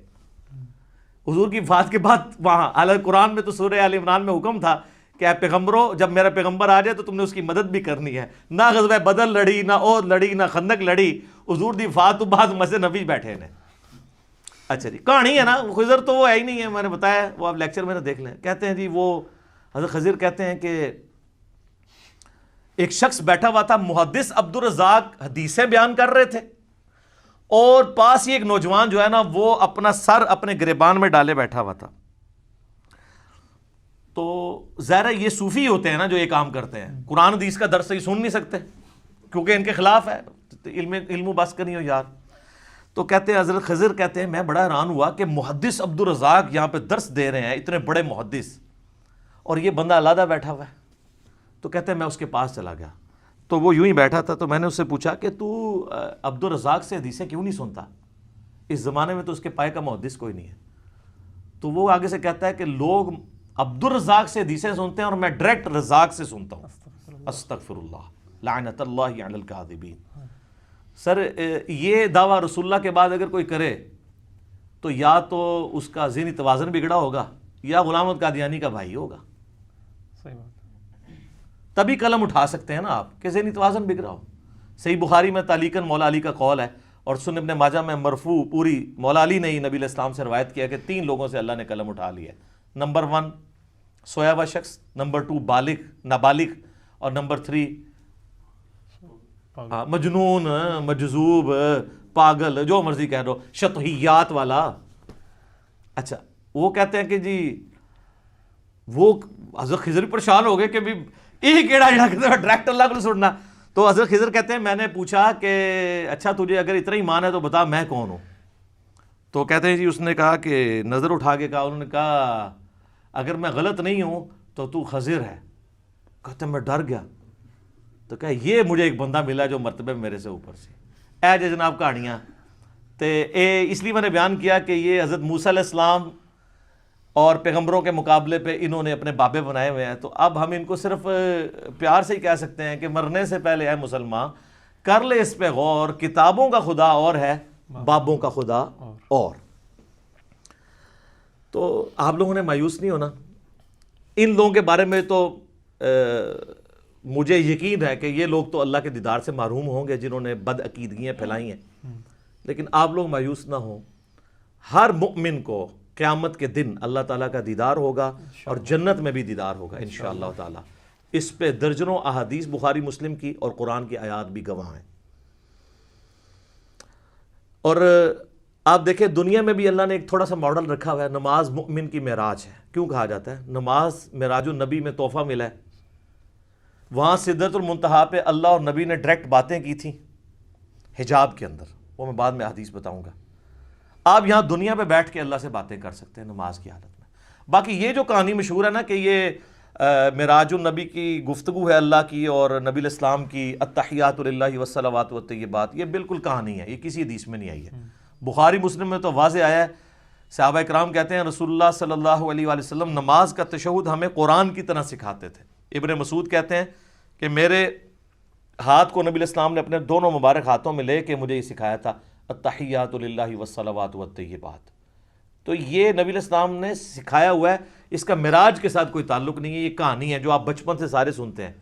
حضور کی وفات کے بعد وہاں حالانکہ قرآن میں تو سورہ آل عمران میں حکم تھا کہ اے پیغمبرو جب میرا پیغمبر آ جائے تو تم نے اس کی مدد بھی کرنی ہے۔ نہ غزوہ بدر لڑی، نہ احد لڑی، نہ خندق لڑی، حضور دی وفات تو بعد مسجد نبوی بیٹھے ہیں۔ اچھا جی، کہانی ہے نا، خضر تو وہ ہے ہی نہیں ہے، میں نے بتایا، وہ آپ لیکچر میں نہ دیکھ لیں۔ کہتے ہیں جی وہ حضرت خضر کہتے ہیں کہ ایک شخص بیٹھا ہوا تھا، محدث عبد الرزاق حدیثیں بیان کر رہے تھے، اور پاس ہی ایک نوجوان جو ہے نا وہ اپنا سر اپنے گریبان میں ڈالے بیٹھا ہوا تھا۔ تو ظاہر یہ صوفی ہوتے ہیں نا جو یہ کام کرتے ہیں، قرآن حدیث کا درس ہی سن نہیں سکتے کیونکہ ان کے خلاف ہے، علم و بس کرنی ہو یار۔ تو کہتے ہیں حضرت خضر کہتے ہیں میں بڑا حیران ہوا کہ محدث عبد الرزاق یہاں پہ درس دے رہے ہیں، اتنے بڑے محدث، اور یہ بندہ علیحدہ بیٹھا ہوا ہے۔ تو کہتے ہیں میں اس کے پاس چلا گیا، تو وہ یوں ہی بیٹھا تھا، تو میں نے اس سے پوچھا کہ تو عبد الرزاق سے حدیثیں کیوں نہیں سنتا؟ اس زمانے میں تو اس کے پائے کا محدث کوئی نہیں ہے۔ تو وہ آگے سے کہتا ہے کہ لوگ عبد الرزاق سے حدیثیں سنتے ہیں اور میں ڈائریکٹ رزاق سے سنتا ہوں۔ استغفر اللہ، لعنت اللہ علی الکاذبین۔ سر یہ دعویٰ رسول اللہ کے بعد اگر کوئی کرے تو یا تو اس کا ذہنی توازن بگڑا ہوگا یا غلام احمد قادیانی کا بھائی ہوگا۔ صحیح بات، تبھی قلم اٹھا سکتے ہیں نا آپ کہ ذہنی توازن بگڑا ہو۔ صحیح بخاری میں تعلیقاً مولا علی کا قول ہے، اور سنن ابن ماجہ میں مرفوع پوری مولا علی نے ہی نبی علیہ السلام سے روایت کیا کہ 3 لوگوں سے اللہ نے قلم اٹھا لیا ہے۔ نمبر 1 سویا ہوا شخص، نمبر 2 بالغ نابالغ، اور نمبر 3 مجنون، مجذوب، پاگل، جو مرضی کہہ دو، شطحیات والا۔ اچھا، وہ کہتے ہیں کہ جی وہ حضرت خضر پریشان ہو گئے کہ بھی یہ کیڑا جڑا کہ ڈائریکٹ اللہ کو سننا۔ تو حضرت خضر کہتے ہیں میں نے پوچھا کہ اچھا تجھے اگر اتنا ایمان ہے تو بتا میں کون ہوں؟ تو کہتے ہیں جی اس نے کہا کہ نظر اٹھا کے کہا، انہوں نے کہا اگر میں غلط نہیں ہوں تو خضر ہے. کہتے میں ڈر گیا. تو کہا یہ مجھے ایک بندہ ملا جو مرتبے میرے سے اوپر سے. اے جی جناب کہانیاں تے اس لیے میں نے بیان کیا کہ یہ حضرت موسیٰ علیہ السلام اور پیغمبروں کے مقابلے پہ انہوں نے اپنے بابے بنائے ہوئے ہیں. تو اب ہم ان کو صرف پیار سے ہی کہہ سکتے ہیں کہ مرنے سے پہلے اے مسلمان کر لے اس پہ غور، کتابوں کا خدا اور ہے، بابوں کا خدا اور. تو آپ لوگوں نے مایوس نہیں ہونا. ان لوگوں کے بارے میں تو مجھے یقین ہے کہ یہ لوگ تو اللہ کے دیدار سے محروم ہوں گے جنہوں نے بد عقیدگیاں پھیلائی ہیں، لیکن آپ لوگ مایوس نہ ہوں. ہر مؤمن کو قیامت کے دن اللہ تعالیٰ کا دیدار ہوگا اور جنت میں بھی دیدار ہوگا انشاءاللہ تعالیٰ. اس پہ درجنوں احادیث بخاری مسلم کی اور قرآن کی آیات بھی گواہ ہیں. اور آپ دیکھیں دنیا میں بھی اللہ نے ایک تھوڑا سا ماڈل رکھا ہوا ہے. نماز مؤمن کی معراج ہے. کیوں کہا جاتا ہے؟ نماز معراج النبی میں تحفہ ملا ہے. وہاں سدرۃ المنتہا پہ اللہ اور نبی نے ڈائریکٹ باتیں کی تھیں حجاب کے اندر، وہ میں بعد میں حدیث بتاؤں گا. آپ یہاں دنیا پہ بیٹھ کے اللہ سے باتیں کر سکتے ہیں نماز کی حالت میں. باقی یہ جو کہانی مشہور ہے نا کہ یہ معراج النبی کی گفتگو ہے اللہ کی اور نبی علیہ السلام کی التحیات للہ والصلوات والطیبات، یہ بالکل کہانی ہے، یہ کسی حدیث میں نہیں آئی ہے. بخاری مسلم میں تو واضح آیا ہے. صحابہ اکرام کہتے ہیں رسول اللہ صلی اللہ علیہ وآلہ وسلم نماز کا تشہد ہمیں قرآن کی طرح سکھاتے تھے. ابن مسعود کہتے ہیں کہ میرے ہاتھ کو نبی علیہ السلام نے اپنے دونوں مبارک ہاتھوں میں لے کے مجھے یہ سکھایا تھا التحیات للہ والصلوات والطیبات. تو یہ نبی علیہ السلام نے سکھایا ہوا ہے، اس کا معراج کے ساتھ کوئی تعلق نہیں ہے. یہ کہانی ہے جو آپ بچپن سے سارے سنتے ہیں.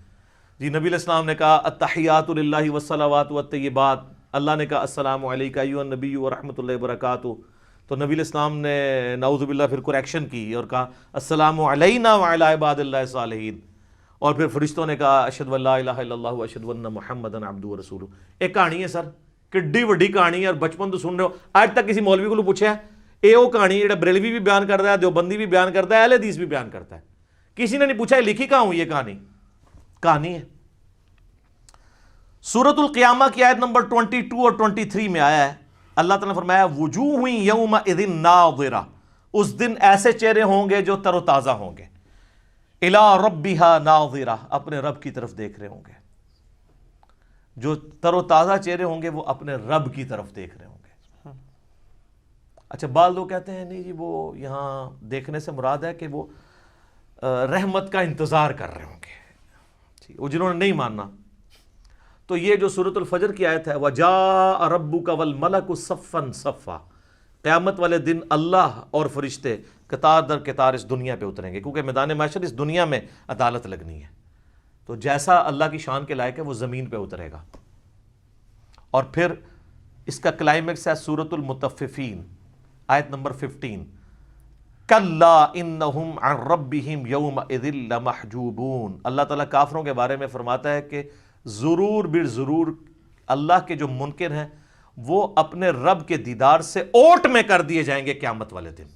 جی نبی علیہ السلام نے کہا التحیات للہ والصلوات والطیبات، اللہ نے کہا السلام علیکہ ایھا النبی ورحمۃ اللہ وبرکاتہ. تو نبی علیہ السلام نے نعوذ باللہ پھر کریکشن کی اور کہا السلام علینا وعلی عباد اللہ الصالحین. اور پھر فرشتوں نے کہا اشہد ان لا الہ الا اللہ واشہد ان محمدا عبدہ ورسولہ. ایک کہانی ہے سر، کڈی وڈی کہانی ہے اور بچپن تو سن رہے ہو. آج تک کسی مولوی کو پوچھا ہے اے وہ کہانی جڑا بریلوی بھی بیان کرتا ہے، دیوبندی بھی بیان کرتا ہے، اہل حدیث بھی بیان کرتا ہے، کسی نے نہیں پوچھا لکھی کہاں ہوں یہ کہانی ہے. سورۃ القیامہ کی آیت نمبر 22 اور 23 میں آیا ہے، اللہ تعالیٰ نے فرمایا وجوہ یومئذ ناظرہ، اس دن ایسے چہرے ہوں گے جو تر و تازہ ہوں گے، الی ربہا ناظرہ، اپنے رب کی طرف دیکھ رہے ہوں گے. جو تر و تازہ چہرے ہوں گے وہ اپنے رب کی طرف دیکھ رہے ہوں گے. اچھا بعض لوگ کہتے ہیں نہیں جی وہ یہاں دیکھنے سے مراد ہے کہ وہ رحمت کا انتظار کر رہے ہوں گے. وہ جنہوں نے نہیں ماننا تو یہ جو سورۃ الفجر کی آیت ہے وَجَاءَ رَبُّكَ وَالْمَلَكُ صَفًّا صَفًّا، قیامت والے دن اللہ اور فرشتے قطار در قطار اس دنیا پہ اتریں گے، کیونکہ میدان محشر اس دنیا میں عدالت لگنی ہے. تو جیسا اللہ کی شان کے لائق ہے وہ زمین پہ اترے گا. اور پھر اس کا کلائمیکس ہے سورۃ المطففین آیت نمبر 15 کَلَّا إِنَّهُمْ عَنْ رَبِّهِمْ يَوْمَئِذٍ لَمَحْجُوبُونَ. اللہ تعالیٰ کافروں کے بارے میں فرماتا ہے کہ ضرور بالضرور اللہ کے جو منکر ہیں وہ اپنے رب کے دیدار سے اوٹ میں کر دیے جائیں گے قیامت والے دن.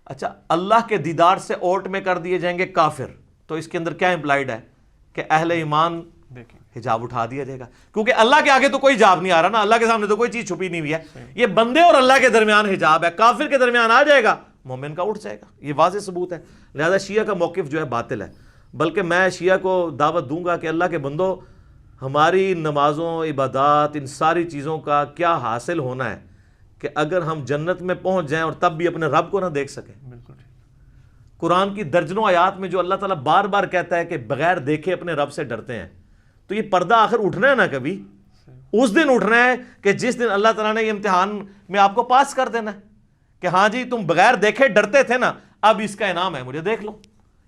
اچھا اللہ کے دیدار سے اوٹ میں کر دیے جائیں گے کافر، تو اس کے اندر کیا امپلائڈ ہے کہ اہل ایمان حجاب اٹھا دیا جائے گا، کیونکہ اللہ کے آگے تو کوئی حجاب نہیں آ رہا نا، اللہ کے سامنے تو کوئی چیز چھپی نہیں ہوئی ہے. یہ بندے اور اللہ کے درمیان حجاب ہے، کافر کے درمیان آ جائے گا مومن کا اٹھ جائے گا. یہ واضح ثبوت ہے. لہذا شیعہ کا موقف جو ہے باطل ہے. بلکہ میں شیعہ کو دعوت دوں گا کہ اللہ کے بندو ہماری نمازوں عبادات ان ساری چیزوں کا کیا حاصل ہونا ہے کہ اگر ہم جنت میں پہنچ جائیں اور تب بھی اپنے رب کو نہ دیکھ سکیں. قرآن کی درجنوں آیات میں جو اللہ تعالیٰ بار بار کہتا ہے کہ بغیر دیکھے اپنے رب سے ڈرتے ہیں، تو یہ پردہ آخر اٹھنا ہے نا کبھی، اس دن اٹھنا ہے کہ جس دن اللہ تعالیٰ نے یہ امتحان میں آپ کو پاس کر دینا ہے کہ ہاں جی تم بغیر دیکھے ڈرتے تھے نا، اب اس کا انعام ہے، مجھے دیکھ لو.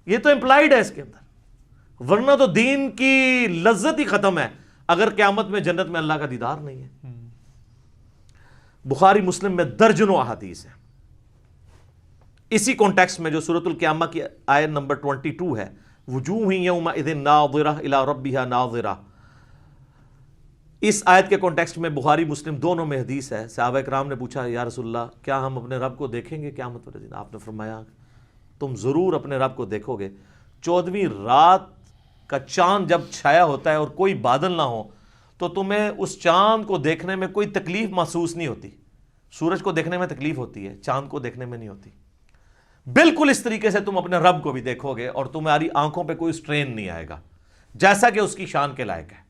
یہ تو امپلائڈ ہے اس کے اندر، ورنہ تو دین کی لذت ہی ختم ہے اگر قیامت میں جنت میں اللہ کا دیدار نہیں ہے. بخاری مسلم میں درجنوں احادیث ہیں. اسی کانٹیکسٹ میں جو سورۃ القیامہ کی آیت نمبر 22 ہے وجوہ یومئذ ناظرہ الی ربہا ناظرہ، اس آیت کے کانٹیکسٹ میں بخاری مسلم دونوں میں حدیث ہے. صحابہ کرام نے پوچھا یا رسول اللہ کیا ہم اپنے رب کو دیکھیں گے قیامت والے دن؟ آپ نے فرمایا تم ضرور اپنے رب کو دیکھو گے. 14ویں رات کا چاند جب چھایا ہوتا ہے اور کوئی بادل نہ ہو تو تمہیں اس چاند کو دیکھنے میں کوئی تکلیف محسوس نہیں ہوتی. سورج کو دیکھنے میں تکلیف ہوتی ہے، چاند کو دیکھنے میں نہیں ہوتی۔ بالکل اس طریقے سے تم اپنے رب کو بھی دیکھو گے اور تمہاری آنکھوں پہ کوئی سٹرین نہیں آئے گا، جیسا کہ اس کی شان کے لائق ہے۔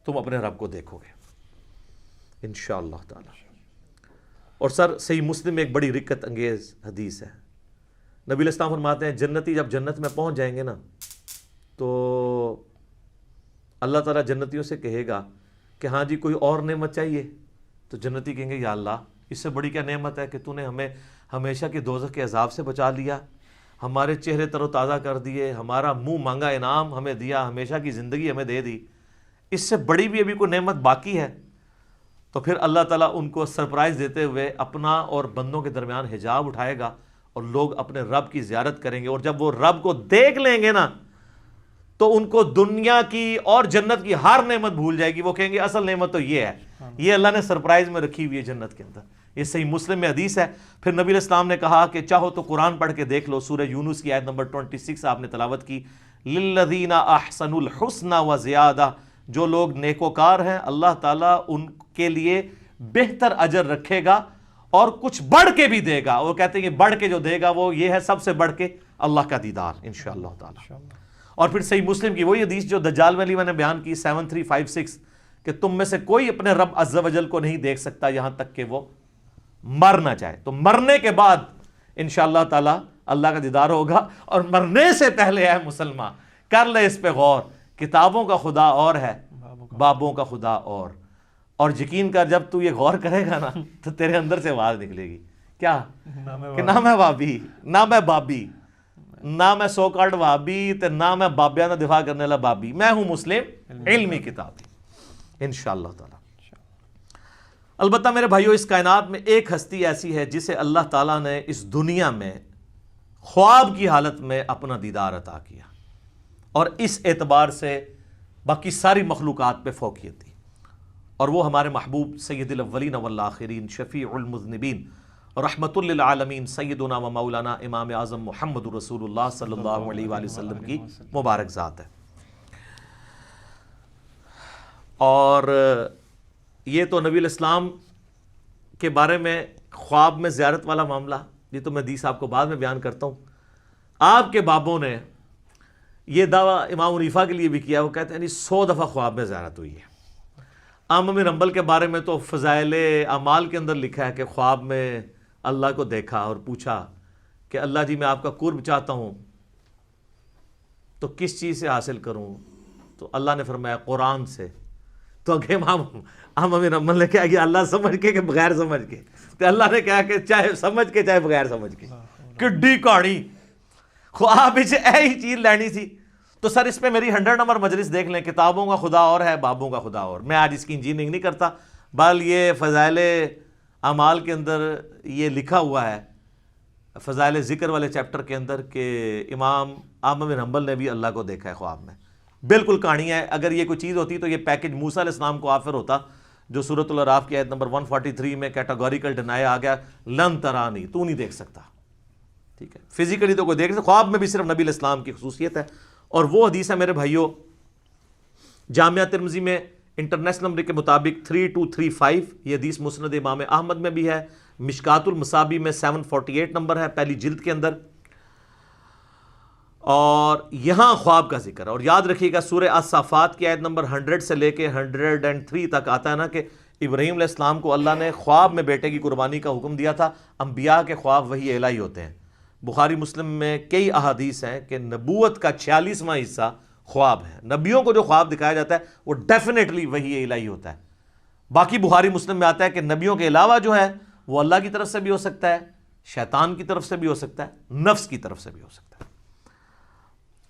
تم اپنے رب کو دیکھو گے انشاءاللہ تعالی۔ اور سر صحیح مسلم میں ایک بڑی رکت انگیز حدیث ہے، نبی علیہ السلام فرماتے ہیں جنتی جب جنت میں پہنچ جائیں گے نا تو اللہ تعالیٰ جنتیوں سے کہے گا کہ ہاں جی کوئی اور نعمت چاہیے؟ تو جنتی کہیں گے یا اللہ اس سے بڑی کیا نعمت ہے کہ تو نے ہمیں ہمیشہ کے دوزخ کے عذاب سے بچا لیا، ہمارے چہرے تر و تازہ کر دیے، ہمارا منہ مانگا انعام ہمیں دیا، ہمیشہ کی زندگی ہمیں دے دی، اس سے بڑی بھی ابھی کوئی نعمت باقی ہے؟ تو پھر اللہ تعالیٰ ان کو سرپرائز دیتے ہوئے اپنا اور بندوں کے درمیان حجاب اٹھائے گا اور لوگ اپنے رب کی زیارت کریں گے، اور جب وہ رب کو دیکھ لیں گے نا تو ان کو دنیا کی اور جنت کی ہر نعمت بھول جائے گی، وہ کہیں گے اصل نعمت تو یہ ہے، یہ اللہ نے سرپرائز میں رکھی ہوئی ہے جنت کے اندر۔ یہ صحیح مسلم میں حدیث ہے۔ پھر نبی علیہ السلام نے کہا کہ چاہو تو قرآن پڑھ کے دیکھ لو، سورہ یونس کی آیت نمبر 26 آپ نے تلاوت کی، للذین احسنوا الحسنى وزیادہ، جو لوگ نیکوکار ہیں اللہ تعالیٰ ان کے لیے بہتر اجر رکھے گا اور کچھ بڑھ کے بھی دے گا۔ وہ کہتے ہیں کہ بڑھ کے جو دے گا وہ یہ ہے سب سے بڑھ کے اللہ کا دیدار انشاءاللہ تعالی۔ اور پھر صحیح مسلم کی وہی حدیث جو دجال والی میں نے بیان کی 7356 کہ تم میں سے کوئی اپنے رب عز و جل کو نہیں دیکھ سکتا یہاں تک کہ وہ مر نہ جائے، تو مرنے کے بعد انشاءاللہ تعالی اللہ کا دیدار ہوگا۔ اور مرنے سے پہلے ہے مسلمان کر لے اس پہ غور، کتابوں کا خدا اور ہے بابوں کا خدا اور یقین کر جب تو یہ غور کرے گا نا تو تیرے اندر سے آواز نکلے گی کیا کہ نہ میں وابی، نہ میں بابی، نہ میں سو کارڈ وابی تے نہ میں بابیاں دا دفاع کرنے والا بابی، میں ہوں مسلم علمی کتابی انشاءاللہ تعالی۔ البتہ میرے بھائیوں اس کائنات میں ایک ہستی ایسی ہے جسے اللہ تعالیٰ نے اس دنیا میں خواب کی حالت میں اپنا دیدار عطا کیا، اور اس اعتبار سے باقی ساری مخلوقات پہ فوقیت دی، اور وہ ہمارے محبوب سید الاولین والآخرین شفیع المذنبین رحمت للعالمین سیدنا و مولانا امام اعظم محمد رسول اللہ صلی اللہ علیہ وآلہ وسلم کی مبارک ذات ہے۔ اور یہ تو نبی الاسلام کے بارے میں خواب میں زیارت والا معاملہ، یہ تو میں حدیث آپ کو بعد میں بیان کرتا ہوں۔ آپ کے بابوں نے یہ دعویٰ امام حنیفہ کے لیے بھی کیا، وہ کہتے ہیں 100 دفعہ خواب میں زیارت ہوئی ہے۔ امام بن حنبل کے بارے میں تو فضائل اعمال کے اندر لکھا ہے کہ خواب میں اللہ کو دیکھا اور پوچھا کہ اللہ جی میں آپ کا قرب چاہتا ہوں تو کس چیز سے حاصل کروں؟ تو اللہ نے فرمایا قرآن سے۔ تو اگے امام بن حنبل نے کہا کہ اللہ سمجھ کے کہ بغیر سمجھ کے؟ تو اللہ نے کہا کہ چاہے سمجھ کے چاہے بغیر سمجھ کے۔ کڈی کہانی خواب ایہی چیز لینی تھی۔ تو سر اس پہ میری 100 نمبر مجلس دیکھ لیں، کتابوں کا خدا اور ہے بابوں کا خدا اور۔ میں آج اس کی انجینئرنگ نہیں کرتا، بل یہ فضائل اعمال کے اندر یہ لکھا ہوا ہے، فضائل ذکر والے چیپٹر کے اندر، کہ امام احمد بن حنبل نے بھی اللہ کو دیکھا ہے خواب میں۔ بالکل کہانی ہے، اگر یہ کوئی چیز ہوتی تو یہ پیکج موسیٰ علیہ السلام کو آفر ہوتا، جو سورۃ الاعراف کی آیت نمبر 143 میں کیٹاگوریکل ڈینائی آ گیا، لن ترانی، تو نہیں دیکھ سکتا، ٹھیک ہے، فزیکلی تو کوئی دیکھ سکتا، خواب میں بھی صرف نبی علیہ السلام کی خصوصیت ہے۔ اور وہ حدیث ہے میرے بھائیوں جامعہ ترمذی میں انٹرنیشنل نمبر کے مطابق 3235، یہ حدیث مسند امام احمد میں بھی ہے، مشکات المصابیح میں 748 نمبر ہے پہلی جلد کے اندر، اور یہاں خواب کا ذکر ہے۔ اور یاد رکھیے گا سورہ الصافات کی آیت نمبر 100 سے لے کے 103 تک آتا ہے نا کہ ابراہیم علیہ السلام کو اللہ نے خواب میں بیٹے کی قربانی کا حکم دیا تھا۔ انبیاء کے خواب وحی الہی ہوتے ہیں۔ بخاری مسلم میں کئی احادیث ہیں کہ نبوت کا 46واں حصہ خواب ہے، نبیوں کو جو خواب دکھایا جاتا ہے وہ ڈیفینیٹلی وحی الہی ہوتا ہے۔ باقی بخاری مسلم میں آتا ہے کہ نبیوں کے علاوہ جو ہے وہ اللہ کی طرف سے بھی ہو سکتا ہے، شیطان کی طرف سے بھی ہو سکتا ہے، نفس کی طرف سے بھی ہو سکتا ہے۔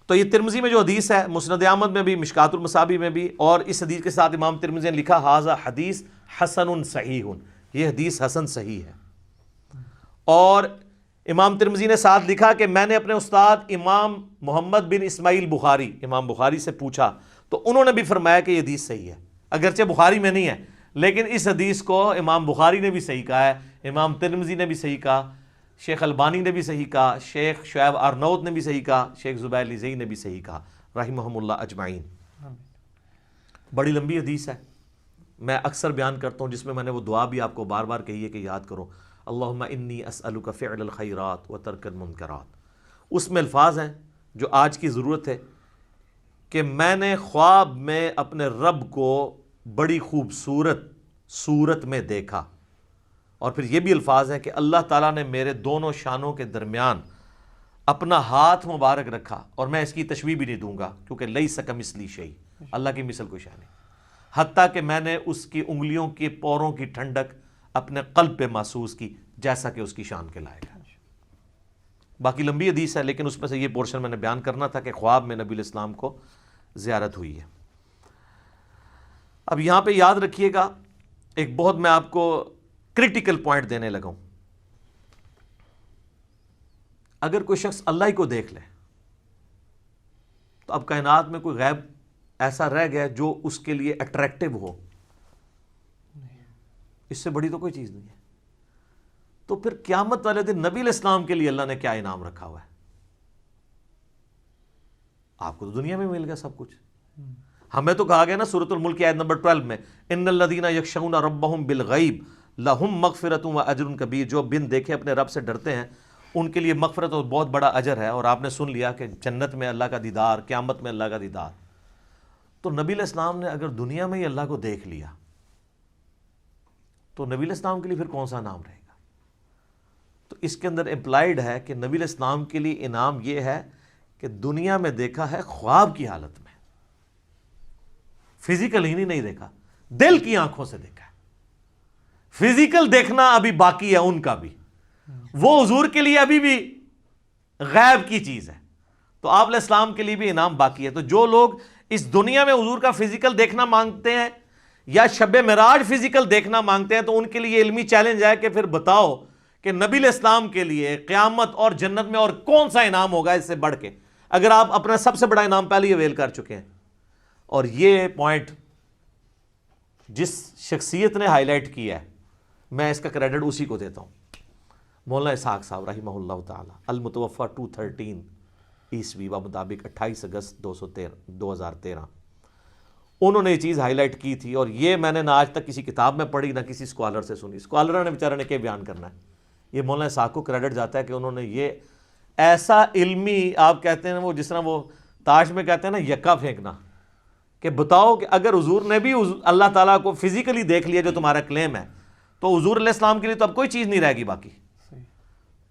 تو یہ ترمذی میں جو حدیث ہے، مسند احمد میں بھی، مشکات المصابیح میں بھی، اور اس حدیث کے ساتھ امام ترمذی نے لکھا ھذا حدیث حسن صحیح، یہ حدیث حسن صحیح ہے۔ اور امام ترمذی نے ساتھ لکھا کہ میں نے اپنے استاد امام محمد بن اسماعیل بخاری، امام بخاری سے پوچھا تو انہوں نے بھی فرمایا کہ یہ حدیث صحیح ہے، اگرچہ بخاری میں نہیں ہے لیکن اس حدیث کو امام بخاری نے بھی صحیح کہا ہے، امام ترمذی نے بھی صحیح کہا، شیخ البانی نے بھی صحیح کہا، شیخ شعیب ارنوت نے بھی صحیح کہا، شیخ زبیر لیزئی نے بھی صحیح کہا رحمہم اللہ اجمعین۔ بڑی لمبی حدیث ہے، میں اکثر بیان کرتا ہوں، جس میں نے وہ دعا بھی آپ کو بار بار کہی ہے کہ یاد کرو، اللہم انی اسألک فعل الخیرات و ترک المنکرات۔ اس میں الفاظ ہیں جو آج کی ضرورت ہے کہ میں نے خواب میں اپنے رب کو بڑی خوبصورت صورت میں دیکھا، اور پھر یہ بھی الفاظ ہیں کہ اللہ تعالیٰ نے میرے دونوں شانوں کے درمیان اپنا ہاتھ مبارک رکھا، اور میں اس کی تشبیہ بھی نہیں دوں گا کیونکہ لیس کمثلہ شیء، اللہ کی مثل کوئی شے نہیں، حتیٰ کہ میں نے اس کی انگلیوں کے پوروں کی ٹھنڈک اپنے قلب پہ محسوس کی جیسا کہ اس کی شان کے لائق ہے۔ باقی لمبی حدیث ہے، لیکن اس میں سے یہ پورشن میں نے بیان کرنا تھا کہ خواب میں نبی علیہ السلام کو زیارت ہوئی ہے۔ اب یہاں پہ یاد رکھیے گا، ایک بہت میں آپ کو کرٹیکل پوائنٹ دینے لگا ہوں۔ اگر کوئی شخص اللہ ہی کو دیکھ لے تو اب کائنات میں کوئی غیب ایسا رہ گیا جو اس کے لیے اٹریکٹیو ہو؟ اس سے بڑی تو کوئی چیز نہیں ہے۔ تو پھر قیامت والے دن نبی علیہ السلام کے لیے اللہ نے کیا انعام رکھا ہوا ہے؟ آپ کو تو دنیا میں مل گیا سب کچھ۔ ہمیں تو کہا گیا نا سورۃ الملک کی آیت نمبر 12 میں، ان الذین یخشون ربہم بالغیب لہم مغفرۃ و اجر کبیر، جو بن دیکھے اپنے رب سے ڈرتے ہیں ان کے لیے مغفرت اور بہت بڑا اجر ہے۔ اور آپ نے سن لیا کہ جنت میں اللہ کا دیدار، قیامت میں اللہ کا دیدار۔ تو نبی علیہ السلام نے اگر دنیا میں ہی اللہ کو دیکھ لیا تو نبی علیہ السلام کے لیے پھر کون سا انعام رہے گا؟ تو اس کے اندر امپلائڈ ہے کہ نبی علیہ السلام کے لیے انعام یہ ہے کہ دنیا میں دیکھا ہے خواب کی حالت میں، فزیکل ہی نہیں دیکھا، دل کی آنکھوں سے دیکھا ہے۔ فزیکل دیکھنا ابھی باقی ہے ان کا بھی، وہ حضور کے لیے ابھی بھی غیب کی چیز ہے، تو آپ علیہ السلام کے لیے بھی انعام باقی ہے۔ تو جو لوگ اس دنیا میں حضور کا فزیکل دیکھنا مانگتے ہیں یا شب معراج فزیکل دیکھنا مانگتے ہیں، تو ان کے لیے علمی چیلنج ہے کہ پھر بتاؤ کہ نبی علیہ السلام کے لیے قیامت اور جنت میں اور کون سا انعام ہوگا اس سے بڑھ کے، اگر آپ اپنا سب سے بڑا انعام پہلے ہی اویل کر چکے ہیں۔ اور یہ پوائنٹ جس شخصیت نے ہائی لائٹ کیا ہے، میں اس کا کریڈٹ اسی کو دیتا ہوں، مولانا اسحاق صاحب رحمہ اللہ تعالی، المتوفی 213 عیسوی مطابق 28 اگست 2013۔ انہوں نے یہ چیز ہائی لائٹ کی تھی، اور یہ میں نے نہ آج تک کسی کتاب میں پڑھی نہ کسی اسکالر سے سنی۔ اسکالر نے بیچارے نے کیا بیان کرنا ہے، یہ مولانا اسحاق کو کریڈٹ جاتا ہے کہ انہوں نے یہ ایسا علمی، آپ کہتے ہیں وہ جس طرح وہ تاش میں کہتے ہیں نا یکا پھینکنا، کہ بتاؤ کہ اگر حضور نے بھی اللہ تعالیٰ کو فزیکلی دیکھ لیا جو تمہارا کلیم ہے، تو حضور علیہ السلام کے لیے تو اب کوئی چیز نہیں رہے گی باقی۔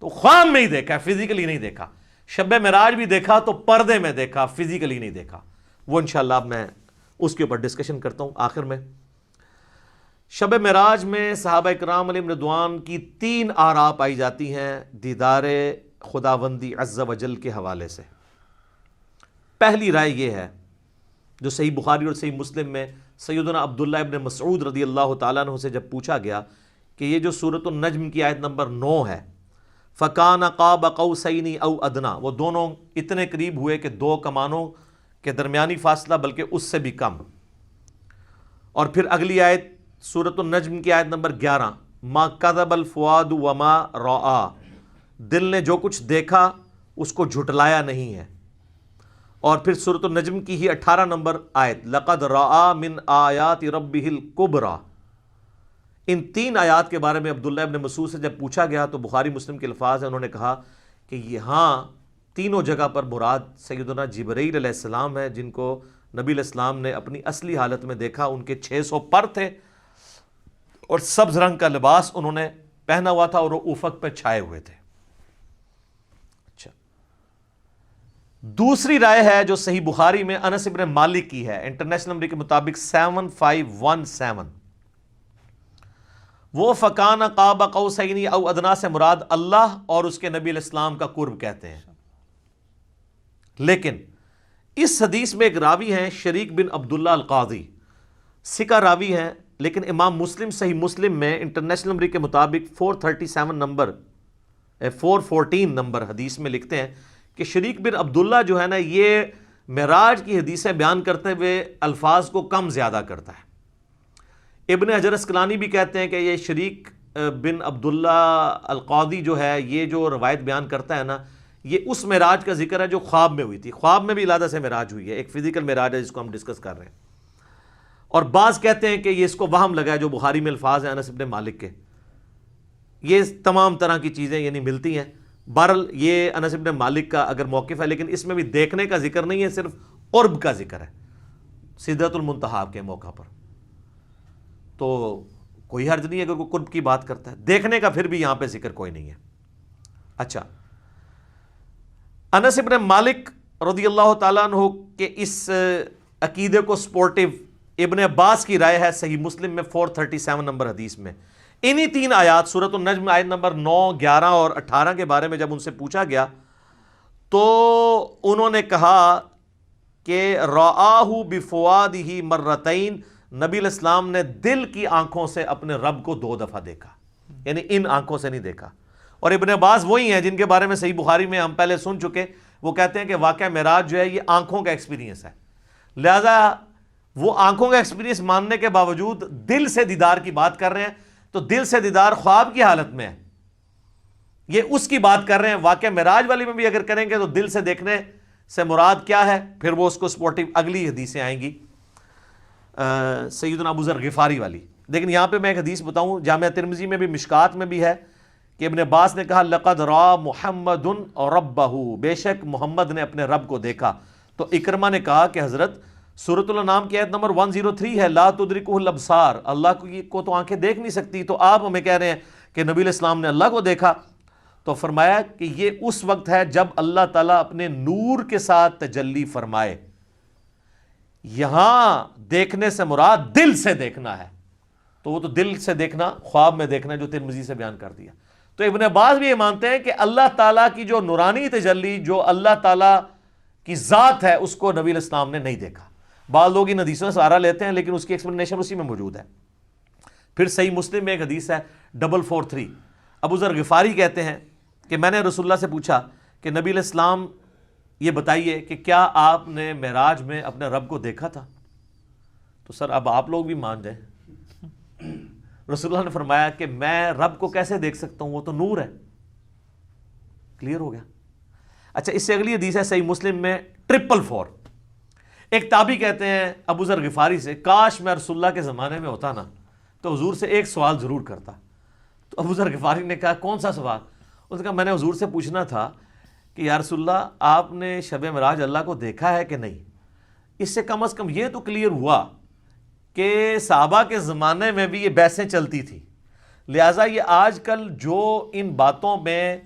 تو خواب میں ہی دیکھا، فزیکلی نہیں دیکھا، شب معراج بھی دیکھا تو پردے میں دیکھا، فزیکلی نہیں دیکھا۔ وہ انشاءاللہ اب میں اس کے اوپر ڈسکشن کرتا ہوں آخر میں۔ شب معراج میں صحابہ اکرام علیہم رضوان کی 3 آراء پائی جاتی ہیں دیدار خداوندی عز و جل کے حوالے سے۔ پہلی رائے یہ ہے جو صحیح بخاری اور صحیح مسلم میں سیدنا عبداللہ ابن مسعود رضی اللہ تعالیٰ عنہ سے جب پوچھا گیا کہ یہ جو سورۃ النجم کی آیت نمبر 9 ہے، فَكَانَ قَابَ قَوْسَيْنِ أَوْ أَدْنَىٰ، وہ دونوں اتنے قریب ہوئے کہ 2 کمانوں کے درمیانی فاصلہ بلکہ اس سے بھی کم۔ اور پھر اگلی آیت سورۃ النجم کی آیت نمبر 11، مَا كَذَبَ الْفُؤَادُ وَمَا رَأَىٰ، دل نے جو کچھ دیکھا اس کو جھٹلایا نہیں ہے۔ اور پھر سورۃ النجم کی ہی 18 نمبر آیت، لَقَدْ رَأَىٰ مِنْ آیَاتِ رَبِّهِ الْكُبْرَىٰ۔ ان 3 آیات کے بارے میں عبداللہ ابن مسعود سے جب پوچھا گیا تو بخاری مسلم کے الفاظ ہیں، انہوں نے کہا کہ یہاں تینوں جگہ پر مراد سیدنا جبرائیل علیہ السلام ہے، جن کو نبی علیہ السلام نے اپنی اصلی حالت میں دیکھا۔ ان کے 600 پر تھے اور سبز رنگ کا لباس انہوں نے پہنا ہوا تھا اور وہ افق پہ چھائے ہوئے تھے۔ اچھا، دوسری رائے ہے جو صحیح بخاری میں انس ابن مالک کی ہے، انٹرنیشنل نمبر کے مطابق 7517، وہ فَكَانَ قَابَ قَوْسَيْنِ أَوْ أَدْنَىٰ سے مراد اللہ اور اس کے نبی علیہ السلام کا قرب کہتے ہیں۔ لیکن اس حدیث میں ایک راوی ہیں شریک بن عبداللہ القاضی، ثقہ راوی ہیں، لیکن امام مسلم صحیح مسلم میں انٹرنیشنل نمبر کے مطابق 414 نمبر حدیث میں لکھتے ہیں کہ شریک بن عبداللہ جو ہے نا، یہ معراج کی حدیثیں بیان کرتے ہوئے الفاظ کو کم زیادہ کرتا ہے۔ ابن حجر اسقلانی بھی کہتے ہیں کہ یہ شریک بن عبداللہ القاضی جو ہے، یہ جو روایت بیان کرتا ہے نا، یہ اس معراج کا ذکر ہے جو خواب میں ہوئی تھی۔ خواب میں بھی علیحدہ سے معراج ہوئی ہے، ایک فزیکل معراج ہے جس کو ہم ڈسکس کر رہے ہیں۔ اور بعض کہتے ہیں کہ یہ اس کو وہم لگا ہے جو بخاری میں الفاظ ہیں انس بن مالک کے. یہ تمام طرح کی چیزیں یعنی ملتی ہیں. بہرحال یہ انس بن مالک کا اگر موقف ہے، لیکن اس میں بھی دیکھنے کا ذکر نہیں ہے، صرف قرب کا ذکر ہے سدرۃ المنتہا کے موقع پر. تو کوئی حرج نہیں اگر کوئی قرب کی بات کرتا ہے، دیکھنے کا پھر بھی یہاں پہ ذکر کوئی نہیں ہے. اچھا، انس بن مالک رضی اللہ تعالیٰ عنہ کے اس عقیدے کو سپورٹیو ابن عباس کی رائے ہے صحیح مسلم میں 437 نمبر حدیث میں. انہی 3 آیات سورۃ النجم آیت نمبر 9، 11 اور 18 کے بارے میں جب ان سے پوچھا گیا تو انہوں نے کہا کہ رآہ بفؤادہ مرتین، نبی علیہ السلام نے دل کی آنکھوں سے اپنے رب کو 2 دفعہ دیکھا، یعنی ان آنکھوں سے نہیں دیکھا. اور ابن عباس وہی ہیں جن کے بارے میں صحیح بخاری میں ہم پہلے سن چکے. وہ کہتے ہیں کہ واقعہ معراج جو ہے یہ آنکھوں کا ایکسپیرینس ہے، لہذا وہ آنکھوں کا ایکسپیرینس ماننے کے باوجود دل سے دیدار کی بات کر رہے ہیں. تو دل سے دیدار خواب کی حالت میں ہے، یہ اس کی بات کر رہے ہیں. واقعہ معراج والی میں بھی اگر کریں گے تو دل سے دیکھنے سے مراد کیا ہے، پھر وہ اس کو سپورٹیو اگلی حدیثیں آئیں گی سیدنا ابو ذر غفاری والی. لیکن یہاں پہ میں ایک حدیث بتاؤں، جامعہ ترمذی میں بھی مشکات میں بھی ہے کہ ابن عباس نے کہا لقد را محمد ربہ، بے شک محمد نے اپنے رب کو دیکھا. تو اکرمہ نے کہا کہ حضرت سورۃ الانعام کی آیت نمبر 103 ہے لا تدرکہ الابصار، اللہ کو تو آنکھیں دیکھ نہیں سکتی، تو آپ ہمیں کہہ رہے ہیں کہ نبی علیہ السلام نے اللہ کو دیکھا. تو فرمایا کہ یہ اس وقت ہے جب اللہ تعالیٰ اپنے نور کے ساتھ تجلی فرمائے. یہاں دیکھنے سے مراد دل سے دیکھنا ہے، تو وہ تو دل سے دیکھنا خواب میں دیکھنا جو ترمذی سے بیان کر دیا. تو ابن عباس بھی یہ مانتے ہیں کہ اللہ تعالیٰ کی جو نورانی تجلی، جو اللہ تعالیٰ کی ذات ہے، اس کو نبی علیہ السلام نے نہیں دیکھا. بعض لوگ ان حدیثوں سے سہارا لیتے ہیں لیکن اس کی ایکسپلینیشن اسی میں موجود ہے. پھر صحیح مسلم میں ایک حدیث ہے 443. ابو ذر غفاری کہتے ہیں کہ میں نے رسول اللہ سے پوچھا کہ نبی علیہ السلام یہ بتائیے کہ کیا آپ نے معراج میں اپنے رب کو دیکھا تھا؟ تو سر اب آپ لوگ بھی مان جائیں. رسول اللہ نے فرمایا کہ میں رب کو کیسے دیکھ سکتا ہوں، وہ تو نور ہے. کلیئر ہو گیا. اچھا، اس سے اگلی حدیث ہے صحیح مسلم میں 444. ایک تابعی کہتے ہیں ابو ذر غفاری سے کاش میں رسول اللہ کے زمانے میں ہوتا نا تو حضور سے ایک سوال ضرور کرتا. تو ابو ذر غفاری نے کہا کون سا سوال؟ اس نے کہا میں نے حضور سے پوچھنا تھا کہ یا رسول اللہ آپ نے شب معراج اللہ کو دیکھا ہے کہ نہیں. اس سے کم از کم یہ تو کلیئر ہوا کہ صحابہ کے زمانے میں بھی یہ بحثیں چلتی تھی، لہٰذا یہ آج کل جو ان باتوں میں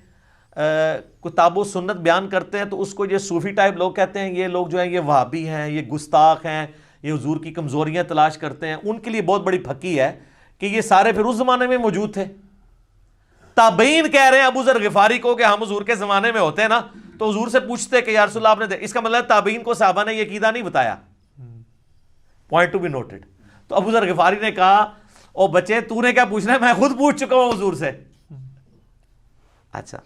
کتاب و سنت بیان کرتے ہیں تو اس کو یہ صوفی ٹائپ لوگ کہتے ہیں، یہ لوگ جو ہیں یہ وہابی ہیں، یہ گستاخ ہیں، یہ حضور کی کمزوریاں تلاش کرتے ہیں. ان کے لیے بہت بڑی پھکی ہے کہ یہ سارے پھر اس زمانے میں موجود تھے. تابعین کہہ رہے ہیں ابو ذر غفاری کو کہ ہم حضور کے زمانے میں ہوتے ہیں نا تو حضور سے پوچھتے کہ یا رسول اللہ آپ نے اس کا مطلب تابعین کو صحابہ نے یہ عقیدہ نہیں بتایا. Point to be noted. تو ابو ذر غفاری نے کہا او بچے تو نے کیا پوچھنا ہے، میں خود پوچھ چکا ہوں حضور سے. اچھا،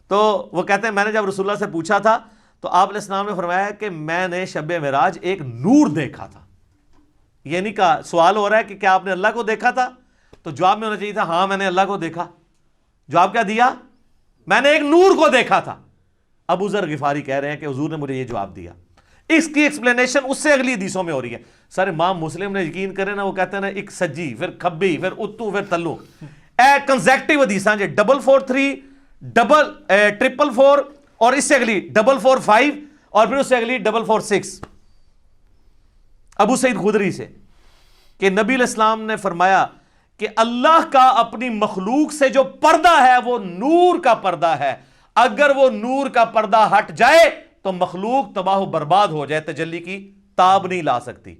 تو وہ کہتے ہیں میں نے جب رسول اللہ سے پوچھا تھا تو آپ علیہ السلام نے فرمایا کہ میں نے شب معراج ایک نور دیکھا تھا. یہ نہیں کہا، سوال ہو رہا ہے کہ کیا آپ نے اللہ کو دیکھا تھا، تو جواب میں ہونا چاہیے تھا ہاں میں نے اللہ کو دیکھا. جواب کیا دیا؟ میں نے ایک نور کو دیکھا تھا. ابو ذر غفاری کہہ رہے ہیں کہ حضور نے مجھے یہ جواب دیا. اس کی ایکسپلینیشن اس سے اگلی حدیثوں میں ہو رہی ہے. سر امام مسلم نے یقین کرے نا، وہ کہتے ہیں نا ایک سجی پھر کھبی پھر اتو پھر تلو، کنزیکٹیو حدیثاں جی 443 444 اور اس سے اگلی 445 اور پھر اس سے اگلی 446 ابو سعید خدری سے کہ نبی علیہ السلام نے فرمایا کہ اللہ کا اپنی مخلوق سے جو پردہ ہے وہ نور کا پردہ ہے، اگر وہ نور کا پردہ ہٹ جائے تو مخلوق تباہ و برباد ہو جائے، تجلی کی تاب نہیں لا سکتی.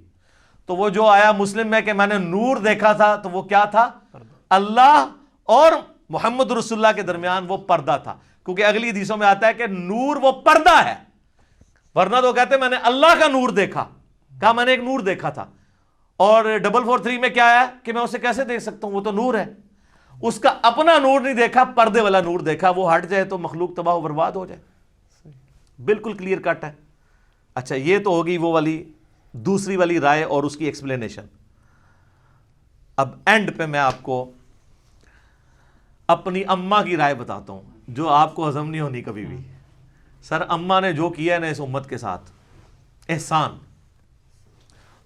تو وہ جو آیا مسلم میں کہ میں نے نور دیکھا تھا تو وہ کیا تھا؟ اللہ اور محمد رسول اللہ کے درمیان وہ پردہ تھا، کیونکہ اگلی حدیثوں میں آتا ہے کہ نور وہ پردہ ہے. ورنہ تو کہتے ہیں میں نے اللہ کا نور دیکھا، کہا میں نے ایک نور دیکھا تھا. اور 443 میں کیا ہے کہ میں اسے کیسے دیکھ سکتا ہوں، وہ تو نور ہے. اس کا اپنا نور نہیں دیکھا، پردے والا نور دیکھا، وہ ہٹ جائے تو مخلوق تباہ و برباد ہو جائے. بالکل کلیئر کٹ ہے. اچھا، یہ تو ہوگی وہ والی دوسری والی رائے اور اس کی ایکسپلینیشن. اب اینڈ پہ میں آپ کو اپنی اماں کی رائے بتاتا ہوں جو آپ کو ہضم نہیں ہونی کبھی بھی. سر اماں نے جو کیا ہے نا اس امت کے ساتھ احسان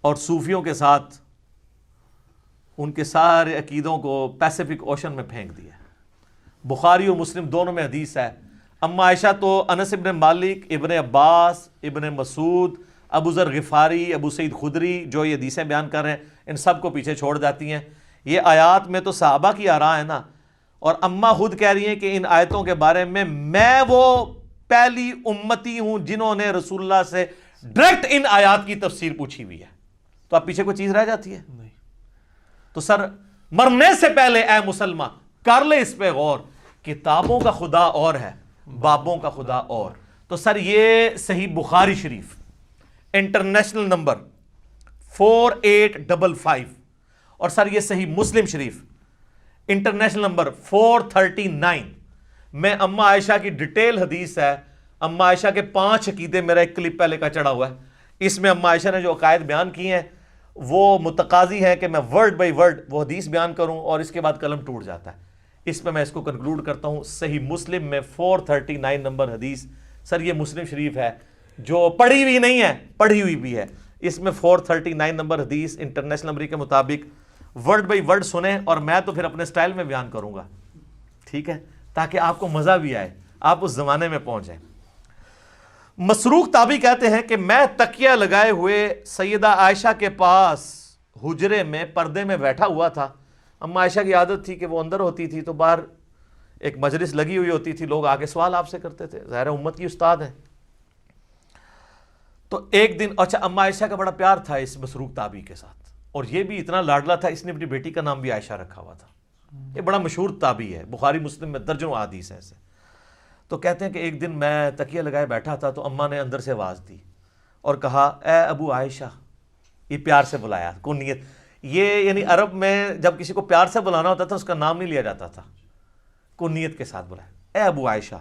اور صوفیوں کے ساتھ ان کے سارے عقیدوں کو پیسیفک اوشن میں پھینک دیا. بخاری اور مسلم دونوں میں حدیث ہے. اما عائشہ تو انس ابن مالک، ابن عباس، ابن مسعود، ابو ذر غفاری، ابو سعید خدری جو یہ حدیثیں بیان کر رہے ہیں ان سب کو پیچھے چھوڑ جاتی ہیں. یہ آیات میں تو صحابہ کی آراء ہے نا، اور اما خود کہہ رہی ہیں کہ ان آیتوں کے بارے میں وہ پہلی امتی ہوں جنہوں نے رسول اللہ سے ڈائریکٹ ان آیات کی تفسیر پوچھی ہوئی ہے. تو اب پیچھے کوئی چیز رہ جاتی ہے؟ نہیں. تو سر مرنے سے پہلے اے مسلمان کر لے اس پہ غور. کتابوں کا خدا اور ہے، بابوں کا خدا اور. تو سر یہ صحیح بخاری شریف انٹرنیشنل نمبر 4855، اور سر یہ صحیح مسلم شریف انٹرنیشنل نمبر 439 میں اما عائشہ کی ڈیٹیل حدیث ہے. اما عائشہ کے 5 عقیدے، میرا ایک کلپ پہلے کا چڑھا ہوا ہے، اس میں اما عائشہ نے جو عقائد بیان کی ہیں وہ متقاضی ہے کہ میں ورڈ بائی ورڈ وہ حدیث بیان کروں، اور اس کے بعد قلم ٹوٹ جاتا ہے. اس پہ میں اس کو کنکلوڈ کرتا ہوں. صحیح مسلم میں 439 نمبر حدیث. سر یہ مسلم شریف ہے جو پڑھی ہوئی نہیں ہے، پڑھی ہوئی بھی ہے. اس میں 439 نمبر حدیث انٹرنیشنل نمبر کے مطابق ورڈ بائی ورڈ سنیں، اور میں تو پھر اپنے سٹائل میں بیان کروں گا، ٹھیک ہے، تاکہ آپ کو مزہ بھی آئے، آپ اس زمانے میں پہنچ جائیں. مسروق تابعی کہتے ہیں کہ میں تکیہ لگائے ہوئے سیدہ عائشہ کے پاس حجرے میں پردے میں بیٹھا ہوا تھا. اما عائشہ کی عادت تھی کہ وہ اندر ہوتی تھی تو باہر ایک مجلس لگی ہوئی ہوتی تھی، لوگ آگے سوال آپ سے کرتے تھے، ظاہر امت کی استاد ہیں. تو ایک دن، اچھا اما عائشہ کا بڑا پیار تھا اس مسروق تابعی کے ساتھ، اور یہ بھی اتنا لاڈلا تھا اس نے اپنی بیٹی کا نام بھی عائشہ رکھا ہوا تھا. یہ بڑا مشہور تابعی ہے، بخاری مسلم میں درجنوں احادیث ہیں ایسے. تو کہتے ہیں کہ ایک دن میں تکیہ لگائے بیٹھا تھا تو اماں نے اندر سے آواز دی اور کہا اے ابو عائشہ. یہ پیار سے بلایا، کنیت. یہ یعنی عرب میں جب کسی کو پیار سے بلانا ہوتا تھا اس کا نام نہیں لیا جاتا تھا، کنیت کے ساتھ بلایا. اے ابو عائشہ،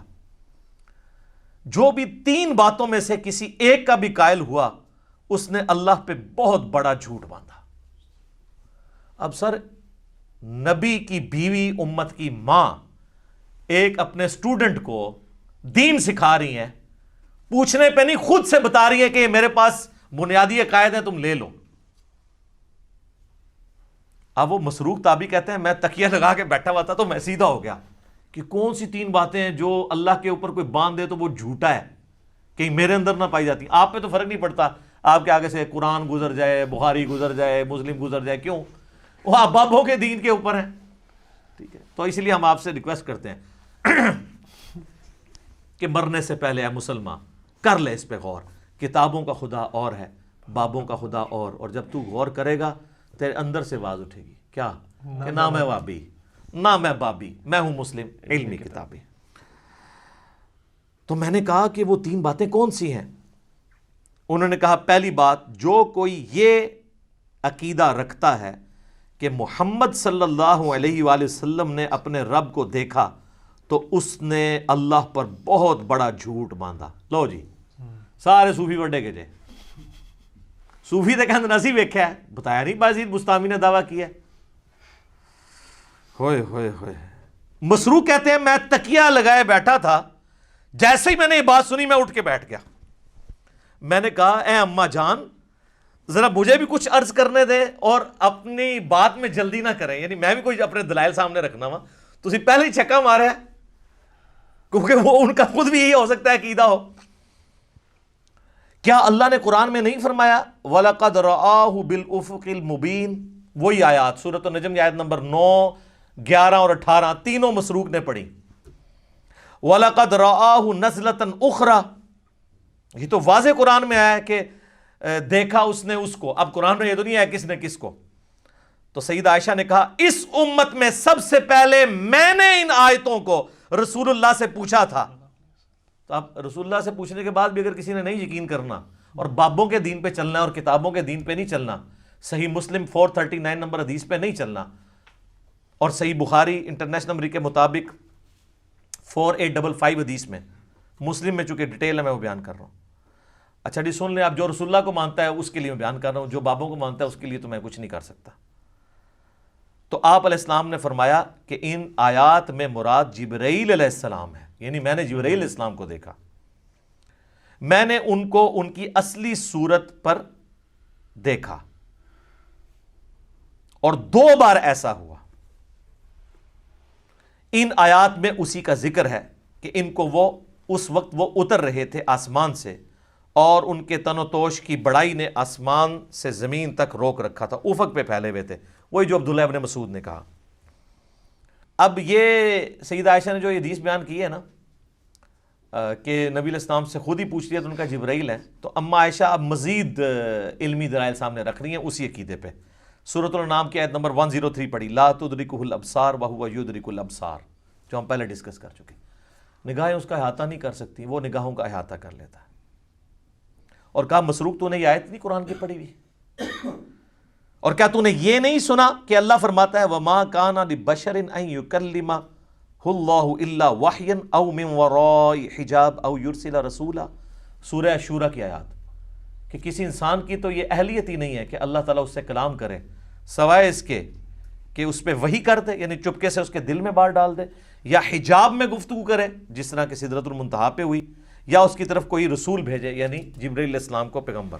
جو بھی 3 باتوں میں سے کسی ایک کا بھی قائل ہوا اس نے اللہ پہ بہت بڑا جھوٹ باندھا. اب سر نبی کی بیوی، امت کی ماں، ایک اپنے سٹوڈنٹ کو دین سکھا رہی ہیں، پوچھنے پہ نہیں خود سے بتا رہی ہے کہ میرے پاس بنیادی عقائد ہیں، تم لے لو. اب وہ مسروق تابعی کہتے ہیں میں تکیہ لگا کے بیٹھا ہوا تھا تو میں سیدھا ہو گیا کہ کون سی 3 باتیں ہیں جو اللہ کے اوپر کوئی باندھ دے تو وہ جھوٹا ہے، کہیں میرے اندر نہ پائی جاتی. آپ پہ تو فرق نہیں پڑتا، آپ کے آگے سے قرآن گزر جائے، بخاری گزر جائے، مسلم گزر جائے، کیوں؟ وہ آپ بابوں کے دین کے اوپر ہیں، ٹھیک ہے. تو اس لیے ہم آپ سے ریکویسٹ کرتے ہیں کہ مرنے سے پہلے اے مسلمان کر لے اس پہ غور. کتابوں کا خدا اور ہے، بابوں کا خدا اور جب تو غور کرے گا تیرے اندر سے آواز اٹھے گی، کیا کہ نہ میں وابی، نہ میں بابی، میں ہوں مسلم علمی کتابی. تو میں نے کہا کہ وہ 3 باتیں کون سی ہیں؟ انہوں نے کہا پہلی بات، جو کوئی یہ عقیدہ رکھتا ہے کہ محمد صلی اللہ علیہ وآلہ وسلم نے اپنے رب کو دیکھا تو اس نے اللہ پر بہت بڑا جھوٹ باندھا. لو جی سارے صوفی وڈے کے جے صوفی تے کہندے نسی ویکھیا ہے، بتایا نہیں بازید بستامی نے دعویٰ کیا ہے. ہوئے ہوئے ہوئے. مسروق کہتے ہیں میں تکیہ لگائے بیٹھا تھا، جیسے ہی میں نے یہ بات سنی میں اٹھ کے بیٹھ گیا. میں نے کہا اے اماں جان ذرا مجھے بھی کچھ عرض کرنے دیں اور اپنی بات میں جلدی نہ کریں، یعنی میں بھی کوئی اپنے دلائل سامنے رکھنا وا، تسی پہلے ہی چھکا مارے ہے، کیونکہ وہ ان کا خود بھی یہی ہو سکتا ہے عقیدہ ہو. کیا اللہ نے قرآن میں نہیں فرمایا وَلَقَدْ رَآهُ بِالْأُفُقِ الْمُبِينِ؟ وہی آیات سورۃ النجم کی آیت نمبر 9، 11 اور 18 تینوں مسروق نے پڑھی. وَلَقَدْ رَآهُ نَزْلَةً أُخْرَى، یہ تو واضح قرآن میں آیا ہے کہ دیکھا اس نے اس کو. اب قرآن میں یہ تو نہیں ہے کس نے کس کو. تو سیدہ عائشہ نے کہا اس امت میں سب سے پہلے میں نے ان آیتوں کو رسول اللہ سے پوچھا تھا. تو اب رسول اللہ سے پوچھنے کے بعد بھی اگر کسی نے نہیں یقین کرنا اور بابوں کے دین پہ چلنا اور کتابوں کے دین پہ نہیں چلنا، صحیح مسلم 439 نمبر حدیث پہ نہیں چلنا، اور صحیح بخاری انٹرنیشنل نمبر کے مطابق 4855 حدیث میں، مسلم میں چونکہ ڈیٹیل ہے میں وہ بیان کر رہا ہوں. اچھا جی سن لیں، آپ جو رسول اللہ کو مانتا ہے اس کے لیے میں بیان کر رہا ہوں، جو بابوں کو مانتا ہے اس کے لیے تو میں کچھ نہیں کر سکتا. تو آپ علیہ السلام نے فرمایا کہ ان آیات میں مراد جبرائیل علیہ السلام ہے، یعنی میں نے جبرائیل علیہ السلام کو دیکھا، میں نے ان کو ان کی اصلی صورت پر دیکھا اور 2 بار ایسا ہوا۔ ان آیات میں اسی کا ذکر ہے کہ ان کو وہ اس وقت وہ اتر رہے تھے آسمان سے، اور ان کے تن و توش کی بڑائی نے آسمان سے زمین تک روک رکھا تھا، افق پہ پھیلے ہوئے تھے، وہی جو عبداللہ ابن مسعود نے کہا۔ اب یہ سیدہ عائشہ نے جو یہ حدیث بیان کی ہے نا کہ نبی علیہ السلام سے خود ہی پوچھ لیا تو ان کا جبرائیل ہے، تو اما عائشہ اب مزید علمی دلائل سامنے رکھ رہی ہیں اسی عقیدے پہ۔ سورۃ الانعام کی آیت نمبر 103 پڑھی، لا تدرکہ الابصار وہو یدرک الابصار، جو ہم پہلے ڈسکس کر چکے۔ نگاہیں اس کا احاطہ نہیں کر سکتی، وہ نگاہوں کا احاطہ کر لیتا ہے۔ اور کہا مسروق تو نے یہ آیت نہیں قرآن کی پڑھی ہوئی؟ اور کیا تو نے یہ نہیں سنا کہ اللہ فرماتا ہے وَمَا كَانَ لِبَشَرٍ أَن يُكَلِّمَهُ اللَّهُ إِلَّا وَحْيًا أَوْ مِن وَرَاءِ حِجَابٍ أَوْ يُرْسِلَ رَسُولًا۔ سورہ شورى کی آیات کہ کسی انسان کی تو یہ اہلیت ہی نہیں ہے کہ اللہ تعالیٰ اس سے کلام کرے سوائے اس کے کہ اس پہ وحی کر دے، یعنی چپکے سے اس کے دل میں بات ڈال دے، یا حجاب میں گفتگو کرے جس طرح کہ سدرۃ المنتہا پہ ہوئی، یا اس کی طرف کوئی رسول بھیجے یعنی جبرائیل علیہ السلام کو پیغمبر۔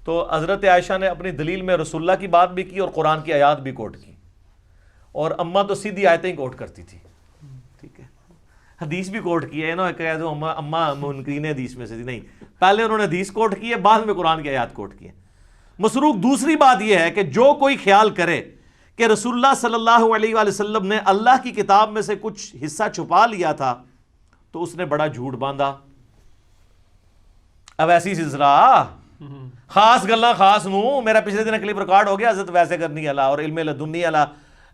تو حضرت عائشہ نے اپنی دلیل میں رسول اللہ کی بات بھی کی اور قرآن کی آیات بھی کوٹ کی، اور اماں تو سیدھی آیتیں ہی کوٹ کرتی تھی، ٹھیک ہے، حدیث بھی کوٹ کی ہے نا، کہہ دو اماں منکرین حدیث میں سے تھی، نہیں، پہلے انہوں نے حدیث کوٹ کی ہے، بعد میں قرآن کی آیات کوٹ کی ہے۔ مسروق دوسری بات یہ ہے کہ جو کوئی خیال کرے کہ رسول اللہ صلی اللہ علیہ وآلہ وسلم نے اللہ کی کتاب میں سے کچھ حصہ چھپا لیا تھا تو اس نے بڑا جھوٹ باندھا۔ اب ایسی سلسلہ خاص گلاں خاص نو، میرا پچھلے دن کلپ ریکارڈ ہو گیا حضرت ویسے کرنی والا اور علم لدنی والا،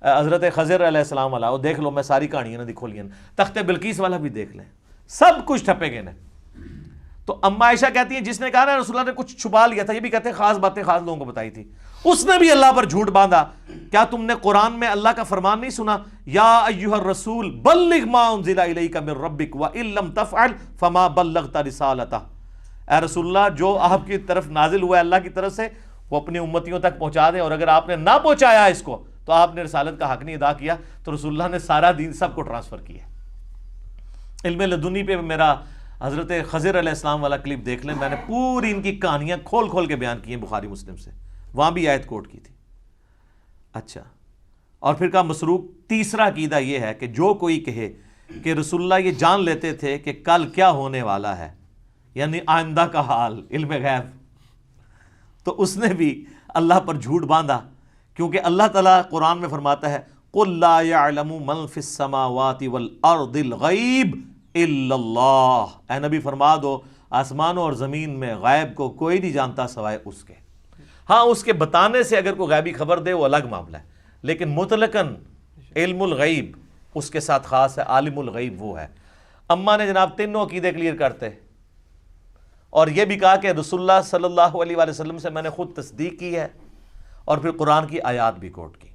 حضرت خضر علیہ السلام والا، وہ دیکھ لو، میں ساری کہانیاں نہ کھولی ہیں، تخت بلقیس والا بھی دیکھ لیں، سب کچھ ٹھپے گئے نا۔ تو اما عائشہ کہتی ہیں جس نے کہا نا رسول اللہ نے کچھ چھپا لیا تھا، یہ بھی کہتے ہیں خاص باتیں خاص لوگوں کو بتائی تھی، اس نے بھی اللہ پر جھوٹ باندھا۔ کیا تم نے قرآن میں اللہ کا فرمان نہیں سنا، یا ایھا الرسول بلغ ما انزل الیک من ربک وان لم تفعل فما بلغت رسالتہ، اے رسول اللہ جو آپ کی طرف نازل ہوا ہے اللہ کی طرف سے وہ اپنی امتیوں تک پہنچا دیں، اور اگر آپ نے نہ پہنچایا اس کو تو آپ نے رسالت کا حق نہیں ادا کیا۔ تو رسول اللہ نے سارا دین سب کو ٹرانسفر کیا۔ علم لدنی پہ میرا حضرت خضر علیہ السلام والا کلپ دیکھ لیں، میں نے پوری ان کی کہانیاں کھول کھول کے بیان کی ہیں بخاری مسلم سے، وہاں بھی آیت کوٹ کی تھی۔ اچھا، اور پھر کہا مسروق تیسرا عقیدہ یہ ہے کہ جو کوئی کہے کہ رسول اللہ یہ جان لیتے تھے کہ کل کیا ہونے والا ہے، یعنی آئندہ کا حال، علم غیب، تو اس نے بھی اللہ پر جھوٹ باندھا، کیونکہ اللہ تعالیٰ قرآن میں فرماتا ہے قُلْ لَا يَعْلَمُ مَنْ فِي السَّمَاوَاتِ وَالْأَرْضِ الْغَيْبِ إِلَّا اللَّهُ، اے نبی فرما دو آسمانوں اور زمین میں غیب کو کوئی نہیں جانتا سوائے اس کے۔ ہاں اس کے بتانے سے اگر کوئی غیبی خبر دے وہ الگ معاملہ ہے، لیکن مطلقاً علم الغیب اس کے ساتھ خاص ہے، عالم الغیب وہ ہے۔ اماں نے جناب تینوں عقیدے کلیئر کرتے، اور یہ بھی کہا کہ رسول اللہ صلی اللہ علیہ وآلہ وسلم سے میں نے خود تصدیق کی ہے، اور پھر قرآن کی آیات بھی کوٹ کی۔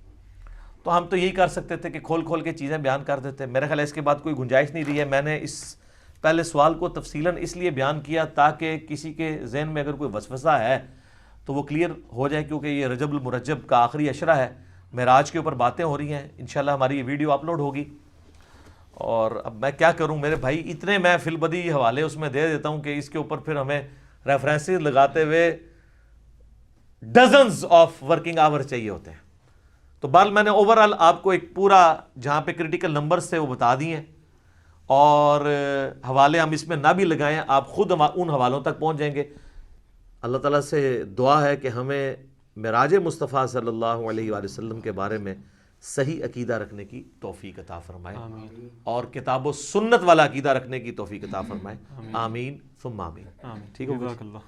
تو ہم تو یہی کر سکتے تھے کہ کھول کھول کے چیزیں بیان کر دیتے، میرے خیال ہے اس کے بعد کوئی گنجائش نہیں رہی ہے۔ میں نے اس پہلے سوال کو تفصیلاً اس لیے بیان کیا تاکہ کسی کے ذہن میں اگر کوئی وسوسہ ہے تو وہ کلیئر ہو جائے، کیونکہ یہ رجب المرجب کا آخری عشرہ ہے، معراج کے اوپر باتیں ہو رہی ہیں، انشاءاللہ ہماری یہ ویڈیو اپلوڈ ہوگی۔ اور اب میں کیا کروں میرے بھائی، اتنے میں فی البدی حوالے اس میں دے دیتا ہوں کہ اس کے اوپر پھر ہمیں ریفرنسز لگاتے ہوئے ڈزنز آف ورکنگ آور چاہیے ہوتے ہیں۔ تو بال میں نے اوورال آپ کو ایک پورا جہاں پہ کریٹیکل نمبرز تھے وہ بتا دیے، اور حوالے ہم اس میں نہ بھی لگائیں، آپ خود ان حوالوں تک پہنچ جائیں گے۔ اللہ تعالیٰ سے دعا ہے کہ ہمیں معراج مصطفیٰ صلی اللہ علیہ وآلہ وسلم کے بارے میں صحیح عقیدہ رکھنے کی توفیق عطا فرمائے، اور کتاب و سنت والا عقیدہ رکھنے کی توفیق عطا فرمائے، آمین ثم آمین۔ ٹھیک ہوگا؟